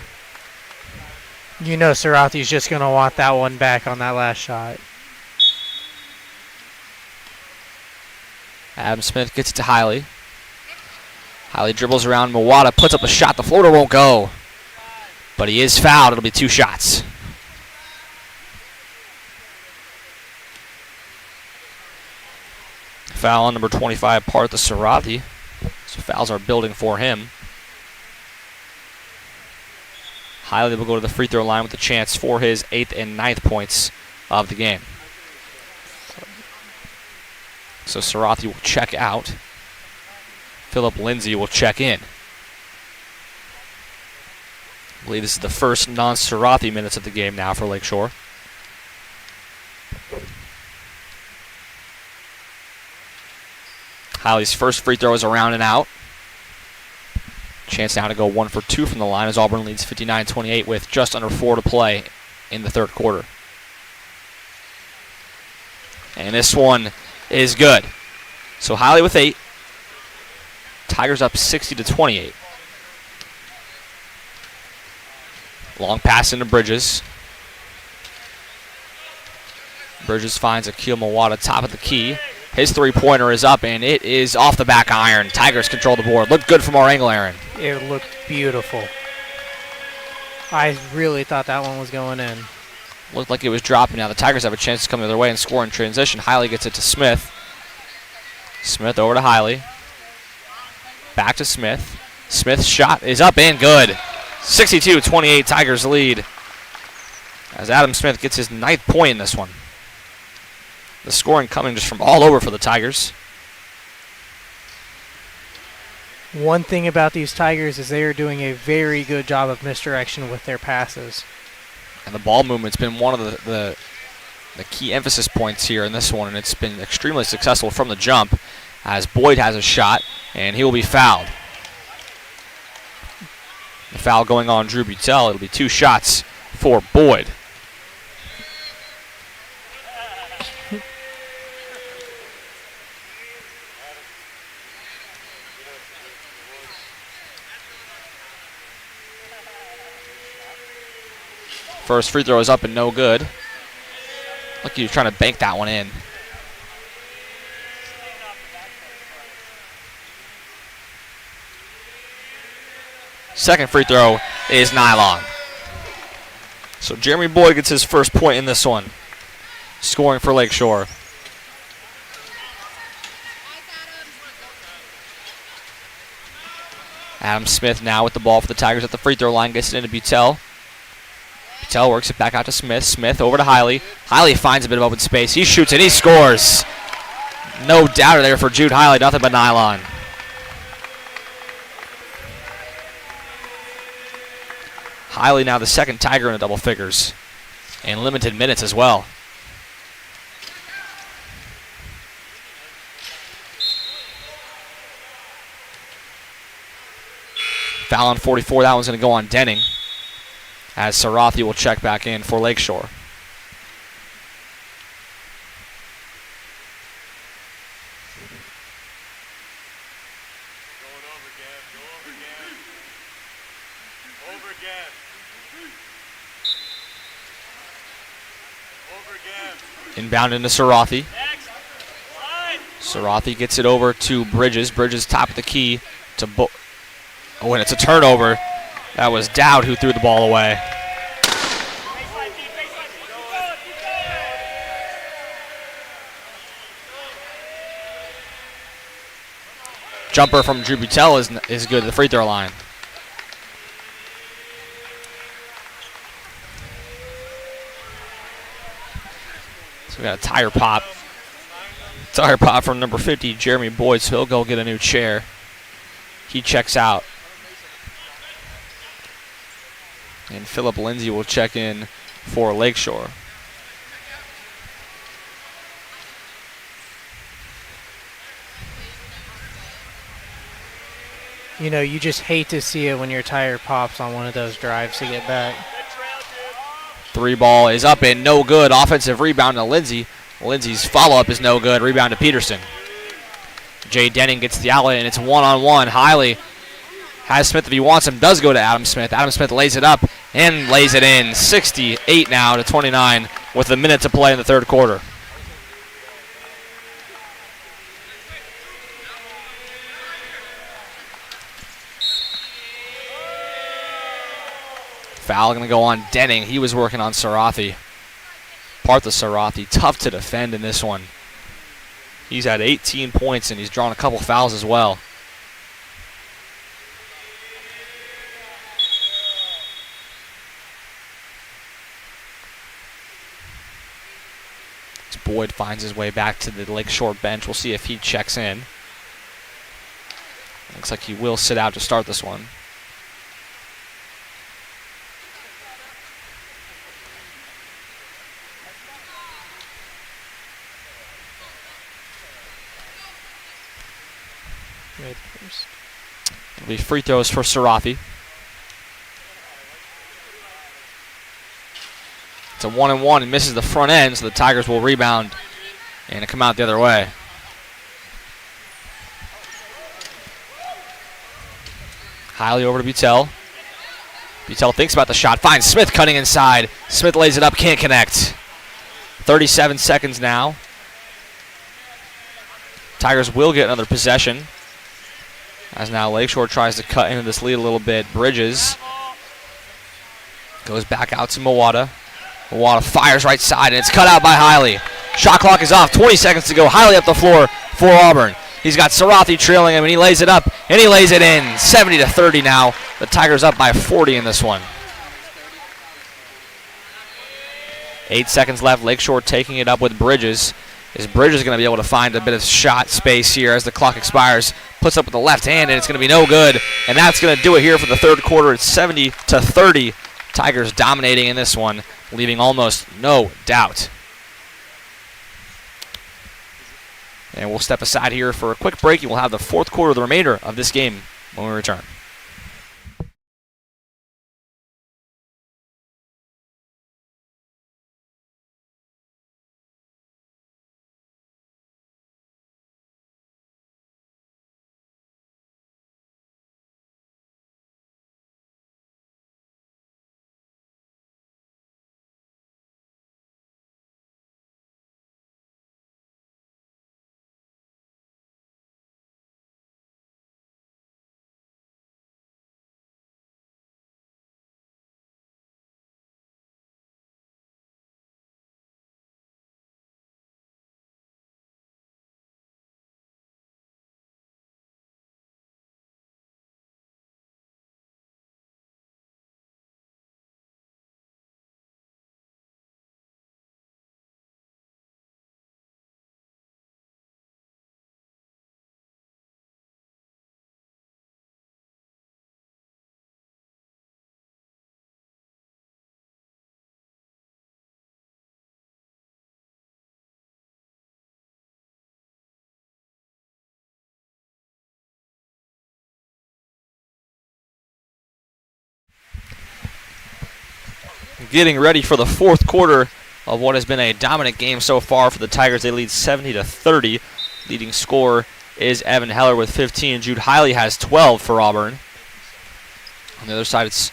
You know Sarathi's just going to want that one back on that last shot. Adam Smith gets it to Hiley. Hiley dribbles around Mawada, puts up a shot. The floater won't go, but he is fouled. It'll be 2 shots. Foul on number 25, Partha Sarathi. So fouls are building for him. Hiley will go to the free throw line with a chance for his 8th and 9th points of the game. So Sarathi will check out. Philip Lindsay will check in. I believe this is the first non-Sarathi minutes of the game now for Lakeshore. Hiley's first free throw is around and out. Chance now to go 1 for 2 from the line as Auburn leads 59-28 with just under 4 to play in the third quarter. And this one is good. So Hiley with 8. Tigers up 60-28. Long pass into Bridges. Bridges finds Akil Mawada top of the key. His three-pointer is up, and it is off the back iron. Tigers control the board. Looked good from our angle, Aaron. It looked beautiful. I really thought that one was going in. Looked like it was dropping. Now the Tigers have a chance to come the other way and score in transition. Hiley gets it to Smith. Smith over to Hiley. Back to Smith. Smith's shot is up and good. 62-28, Tigers lead. As Adam Smith gets his 9th point in this one. The scoring coming just from all over for the Tigers. One thing about these Tigers is they are doing a very good job of misdirection with their passes. And the ball movement's been one of the key emphasis points here in this one, and it's been extremely successful from the jump as Boyd has a shot, and he will be fouled. The foul going on Drew Butel. It'll be 2 shots for Boyd. First free throw is up and no good. Look, he was trying to bank that one in. Second free throw is nylon. So Jeremy Boyd gets his first point in this one, scoring for Lakeshore. Adam Smith now with the ball for the Tigers at the free throw line, gets it into Butel. Butel works it back out to Smith. Smith over to Hiley. Hiley finds a bit of open space. He shoots it. He scores. No doubter there for Jude Hiley. Nothing but nylon. Hiley now the second Tiger in the double figures. And limited minutes as well. Foul on 44. That one's going to go on Denning, as Sarathi will check back in for Lakeshore. Inbound into Sarathi. Sarathi gets it over to Bridges. Bridges top of the key to oh, and it's a turnover. That was Dowd who threw the ball away. Jumper from Drew Butel is good at the free throw line. So we got a tire pop. Tire pop from number 50, Jeremy Boyd, so he'll go get a new chair. He checks out. And Philip Lindsay will check in for Lakeshore. You know, you just hate to see it when your tire pops on one of those drives to get back. Three ball is up and no good. Offensive rebound to Lindsay. Lindsay's follow-up is no good. Rebound to Peterson. Jay Denning gets the outlet, and it's one-on-one. Hiley has Smith if he wants him. Does go to Adam Smith. Adam Smith lays it up and lays it in. 68 now to 29 with a minute to play in the third quarter. Foul going to go on Denning. He was working on Sarathi. Partha Sarathi, tough to defend in this one. He's had 18 points and he's drawn a couple fouls as well. As Boyd finds his way back to the Lakeshore bench. We'll see if he checks in. Looks like he will sit out to start this one. It'll be free throws for Sarathi. It's a 1-and-1 and misses the front end, so the Tigers will rebound and come out the other way. Hiley over to Butel. Butel thinks about the shot, finds Smith cutting inside. Smith lays it up, can't connect. 37 seconds now. Tigers will get another possession, as now Lakeshore tries to cut into this lead a little bit. Bridges goes back out to Mawada. Mawada fires right side, and it's cut out by Hiley. Shot clock is off, 20 seconds to go. Hiley up the floor for Auburn. He's got Sarathi trailing him, and he lays it up, and he lays it in. 70-30 now. The Tigers up by 40 in this one. 8 seconds left. Lakeshore taking it up with Bridges. Is Bridges going to be able to find a bit of shot space here as the clock expires? Puts up with the left hand, and it's going to be no good. And that's going to do it here for the third quarter. It's 70-30. Tigers dominating in this one, leaving almost no doubt. And we'll step aside here for a quick break, and we'll have the fourth quarter, the remainder of this game, when we return. getting ready for the fourth quarter of what has been a dominant game so far for the Tigers. They lead 70-30. Leading scorer is Evan Heller with 15. Jude Hiley has 12 for Auburn. On the other side, it's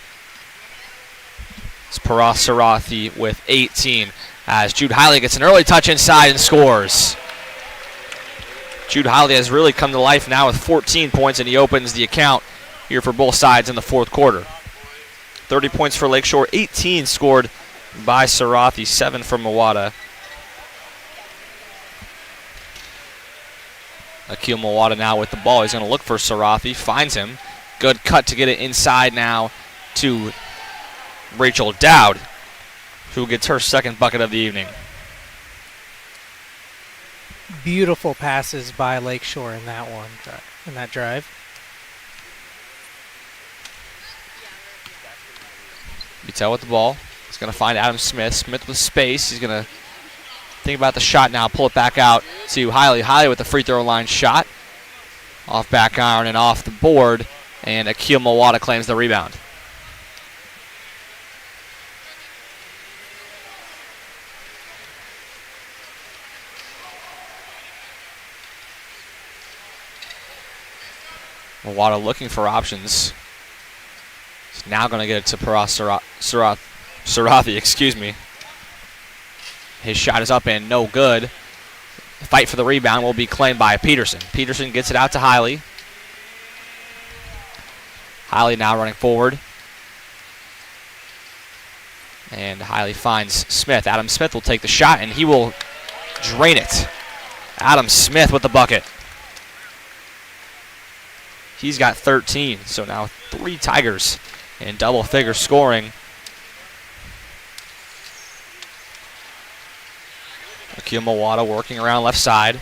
Paras Sarathi with 18 as Jude Hiley gets an early touch inside and scores. Jude Hiley has really come to life now with 14 points, and he opens the account here for both sides in the fourth quarter. 30 points for Lakeshore, 18 scored by Sarathi, 7 from Mawada. Akil Mawada now with the ball. He's going to look for Sarathi, finds him. Good cut to get it inside now to Rachel Dowd, who gets her second bucket of the evening. Beautiful passes by Lakeshore in that one, in that drive. Butel with the ball. He's going to find Adam Smith. Smith with space. He's going to think about the shot now. Pull it back out to Hiley. Hiley with the free throw line shot. Off back iron and off the board. And Akil Mawada claims the rebound. Mawada looking for options. He's now going to get it to Paras Sarathi, excuse me. His shot is up and no good. The fight for the rebound will be claimed by Peterson. Peterson gets it out to Hiley. Hiley now running forward. And Hiley finds Smith. Adam Smith will take the shot and he will drain it. Adam Smith with the bucket. He's got 13, so now 3 Tigers in double figure scoring. Akil Mawada working around left side,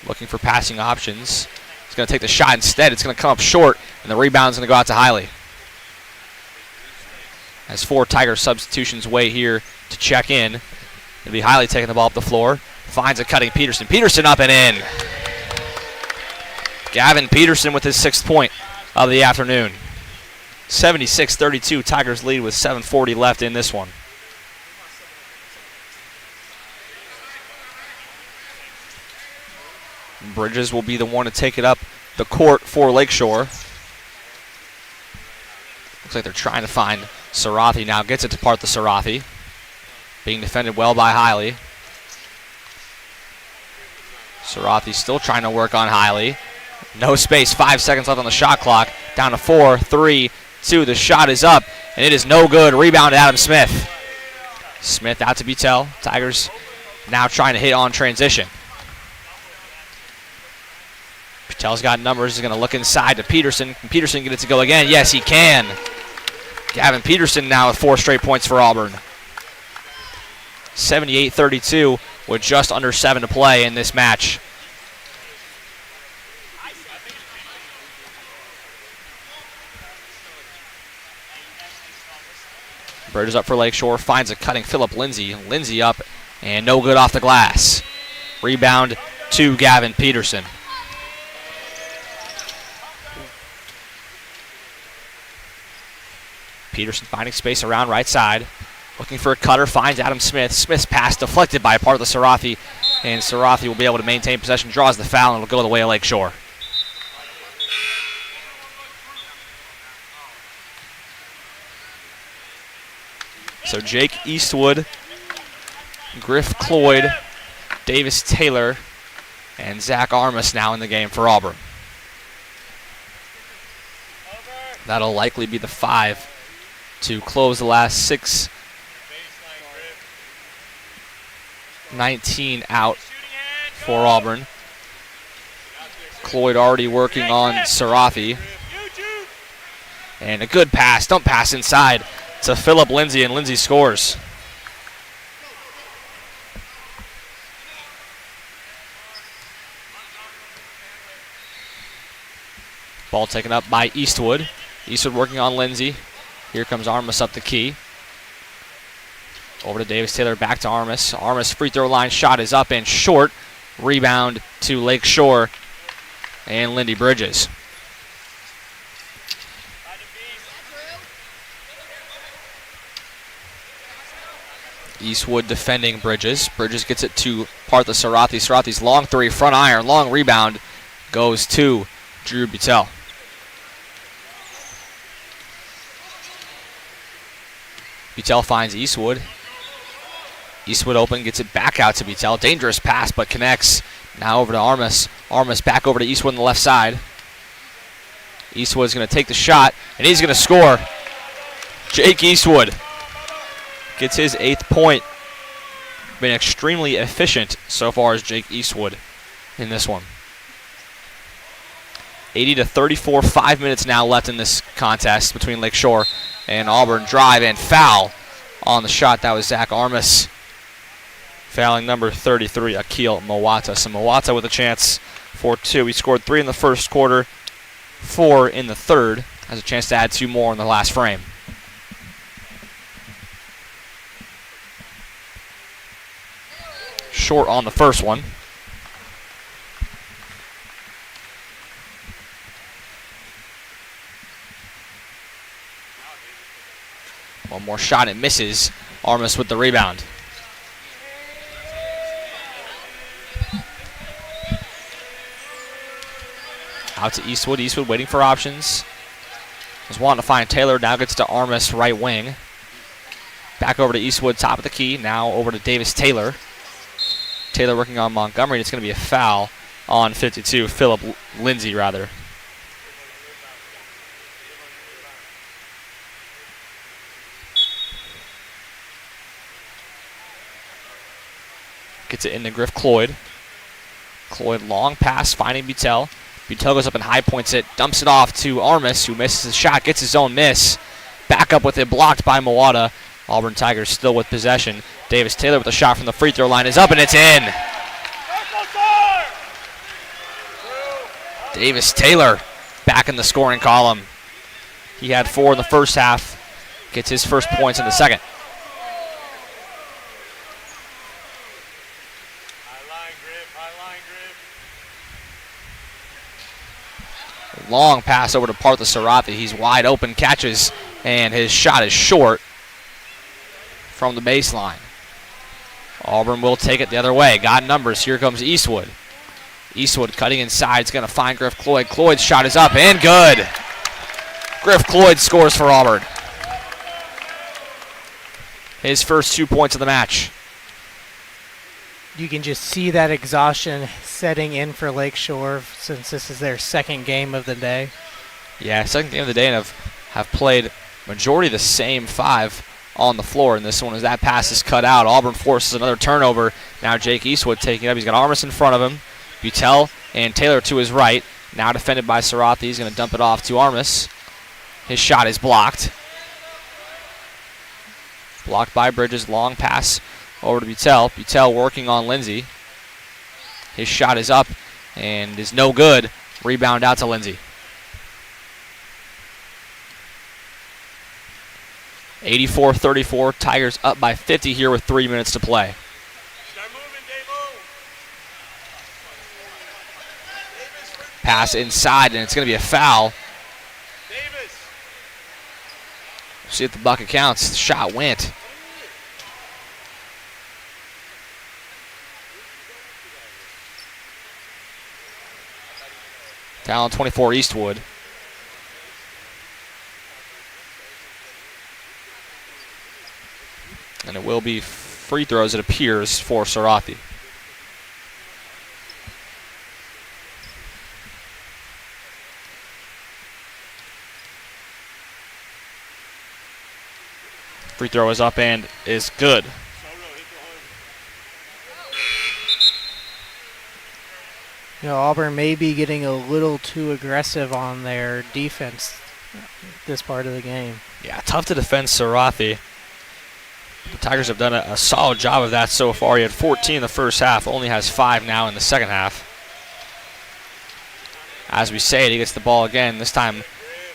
looking for passing options. He's going to take the shot instead. It's going to come up short, and the rebound's going to go out to Hiley. As 4 Tiger substitutions wait here to check in. It'll be Hiley taking the ball up the floor. Finds a cutting Peterson. Peterson up and in. Gavin Peterson with his 6th point of the afternoon. 76-32, Tigers lead with 7:40 left in this one. Bridges will be the one to take it up the court for Lakeshore. Looks like they're trying to find Sarathi now. Gets it to Partha Sarathi. Being defended well by Hiley. Sarathi still trying to work on Hiley. No space, 5 seconds left on the shot clock. Down to 4, 3, 2. The shot is up, and it is no good. Rebound Adam Smith. Smith out to Butel. Tigers now trying to hit on transition. Butel's got numbers. He's going to look inside to Peterson. Can Peterson get it to go again? Yes, he can. Gavin Peterson now with 4 straight points for Auburn. 78-32 with just under 7 to play in this match. Bridges up for Lakeshore, finds a cutting Philip Lindsay. Lindsay up, and no good off the glass. Rebound to Gavin Peterson. Peterson finding space around right side. Looking for a cutter, finds Adam Smith. Smith's pass deflected by Partha Sarathi, and Sarathi will be able to maintain possession, draws the foul, and it'll go the way of Lakeshore. So Jake Eastwood, Griff Cloyd, Davis Taylor, and Zach Armas now in the game for Auburn. That'll likely be the 5 to close the last 6. 19 out for Auburn. Cloyd already working on Sarathi. And a good pass, dump pass inside to Philip Lindsay, and Lindsay scores. Ball taken up by Eastwood. Eastwood working on Lindsay. Here comes Armas up the key. Over to Davis Taylor, back to Armas. Armas free throw line shot is up and short. Rebound to Lakeshore and Lindy Bridges. Eastwood defending Bridges. Bridges gets it to Partha Sarathi. Sarathi's long three, front iron, long rebound goes to Drew Butel. Butel finds Eastwood. Eastwood open, gets it back out to Butel. Dangerous pass, but connects. Now over to Armas. Armas back over to Eastwood on the left side. Eastwood's going to take the shot, and he's going to score. Jake Eastwood gets his 8th point. Been extremely efficient so far as Jake Eastwood in this one. 80-34, 5 minutes now left in this contest between Lakeshore and Auburn. Drive and foul on the shot. That was Zach Armas. Fouling number 33, Akil Mawata. So Mawata with a chance for 2. He scored 3 in the first quarter, 4 in the third. Has a chance to add 2 more in the last frame. Short on the first one. One more shot, it misses. Armas with the rebound. Out to Eastwood. Eastwood waiting for options. Was wanting to find Taylor. Now gets to Armas, right wing. Back over to Eastwood, top of the key. Now over to Davis Taylor. Taylor working on Montgomery. It's going to be a foul on 52. Philip Lindsay, rather. Gets it into Griff Cloyd. Cloyd long pass, finding Butel. Butel goes up and high points it, dumps it off to Armas, who misses his shot, gets his own miss. Back up with it, blocked by Mawata. Auburn Tigers still with possession. Davis Taylor with a shot from the free throw line is up, and it's in. Davis Taylor back in the scoring column. He had 4 in the first half, gets his first points in the second. Long pass over to Partha Sarathi. He's wide open, catches, and his shot is short from the baseline. Auburn will take it the other way. Got numbers. Here comes Eastwood. Eastwood cutting inside. Is going to find Griff Cloyd. Cloyd's shot is up and good. Griff Cloyd scores for Auburn. His first 2 points of the match. You can just see that exhaustion setting in for Lakeshore since this is their second game of the day. Yeah, second game of the day, and have played majority the same 5 on the floor. And this one, as that pass is cut out, Auburn forces another turnover. Now Jake Eastwood taking it up. He's got Armas in front of him. Butel and Taylor to his right. Now defended by Sarathi. He's going to dump it off to Armas. His shot is blocked. Blocked by Bridges. Long pass over to Butel. Butel working on Lindsay. His shot is up and is no good. Rebound out to Lindsay. 84-34. Tigers up by 50 here with 3 minutes to play. Pass inside, and it's going to be a foul. See if the bucket counts. The shot went. Foul on 24, Eastwood. And it will be free throws, it appears, for Sarathi. Free throw is up and is good. You know, Auburn may be getting a little too aggressive on their defense this part of the game. Yeah, tough to defend Sarathi. The Tigers have done a solid job of that so far. He had 14 in the first half, only has 5 now in the second half. As we say it, he gets the ball again. This time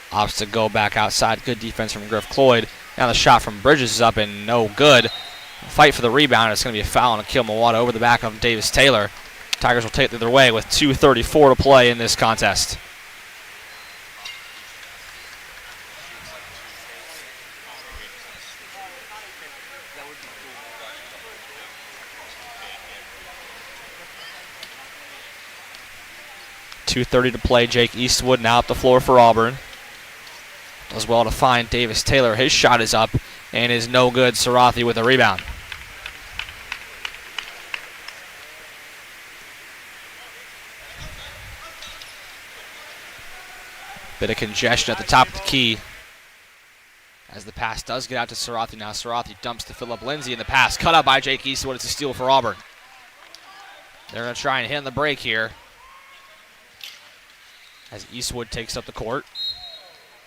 opts to go back outside. Good defense from Griff Cloyd. Now the shot from Bridges is up and no good. Fight for the rebound. It's going to be a foul on Akil Mawata over the back of Davis Taylor. Tigers will take it the other way with 2:34 to play in this contest. 2:30 to play. Jake Eastwood now up the floor for Auburn. Does well to find Davis Taylor. His shot is up and is no good. Sarathi with a rebound. Bit of congestion at the top of the key as the pass does get out to Sarathi. Now Sarathi dumps to Philip Lindsay in the pass. Cut out by Jake Eastwood. It's a steal for Auburn. They're going to try and hit on the break here as Eastwood takes up the court.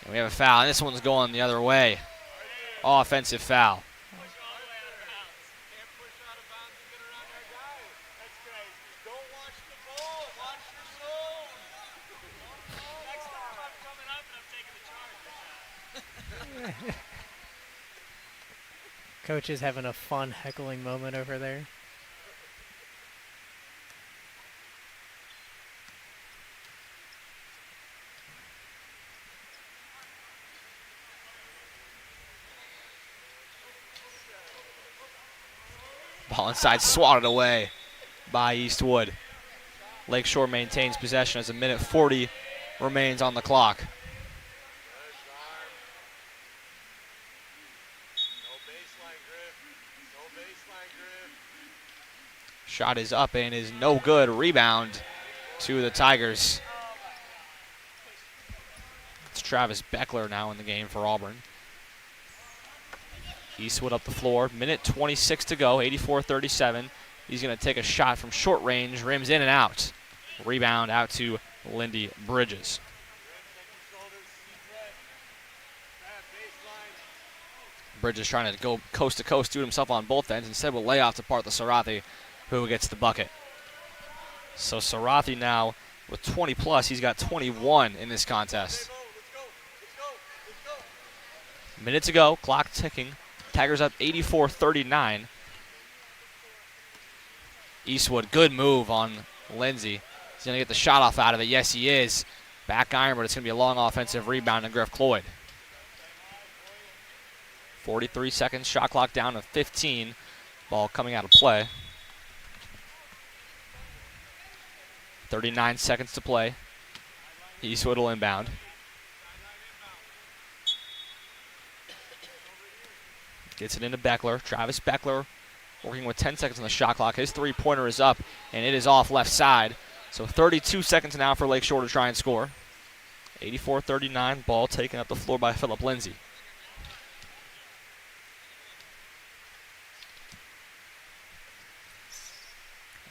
And we have a foul, and this one's going the other way. Offensive foul. Coach is having a fun heckling moment over there. Ball inside, swatted away by Eastwood. Lakeshore maintains possession as a minute 40 remains on the clock. Shot is up and is no good. Rebound to the Tigers. It's Travis Beckler now in the game for Auburn. Eastwood up the floor. Minute 26 to go, 84-37. He's going to take a shot from short range. Rims in and out. Rebound out to Lindy Bridges. Bridges trying to go coast to coast, do it himself on both ends. Instead, will lay off to part the Sarathi, who gets the bucket. So Sarathi now with 20 plus. He's got 21 in this contest. Minute to go, clock ticking. Tigers up 84-39. Eastwood, good move on Lindsay. He's going to get the shot off out of it. Yes, he is. Back iron, but it's going to be a long offensive rebound to Griff Cloyd. 43 seconds, shot clock down to 15. Ball coming out of play. 39 seconds to play. Eastwood will inbound. Gets it into Beckler. Travis Beckler working with 10 seconds on the shot clock. His three-pointer is up, and it is off left side. So 32 seconds now for Lakeshore to try and score. 84-39, ball taken up the floor by Philip Lindsay.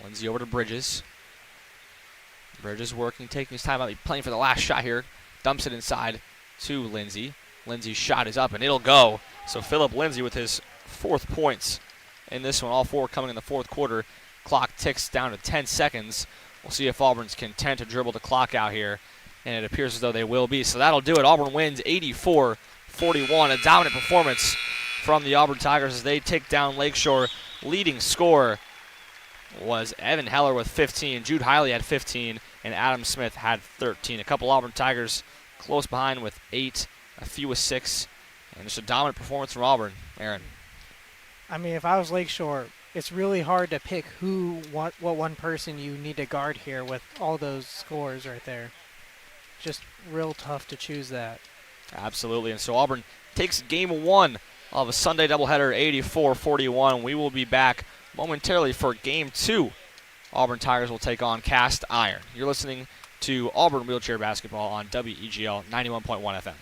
Lindsay over to Bridges. Bridges working, taking his time out, playing for the last shot here. Dumps it inside to Lindsay. Lindsay's shot is up, and it'll go. So Philip Lindsay with his 4th points in this one, all 4 coming in the 4th quarter. Clock ticks down to 10 seconds. We'll see if Auburn's content to dribble the clock out here, and it appears as though they will be. So that'll do it. Auburn wins 84-41. A dominant performance from the Auburn Tigers as they take down Lakeshore. Leading scorer was Evan Heller with 15. Jude Hiley had 15, and Adam Smith had 13. A couple Auburn Tigers close behind with 8, a few with 6, and just a dominant performance from Auburn. Aaron. I mean, if I was Lakeshore, it's really hard to pick what one person you need to guard here with all those scores right there. Just real tough to choose that. Absolutely, and so Auburn takes game 1 of a Sunday doubleheader, 84-41. We will be back momentarily for game 2. Auburn Tigers will take on Cast Iron. You're listening to Auburn Wheelchair Basketball on WEGL 91.1 FM.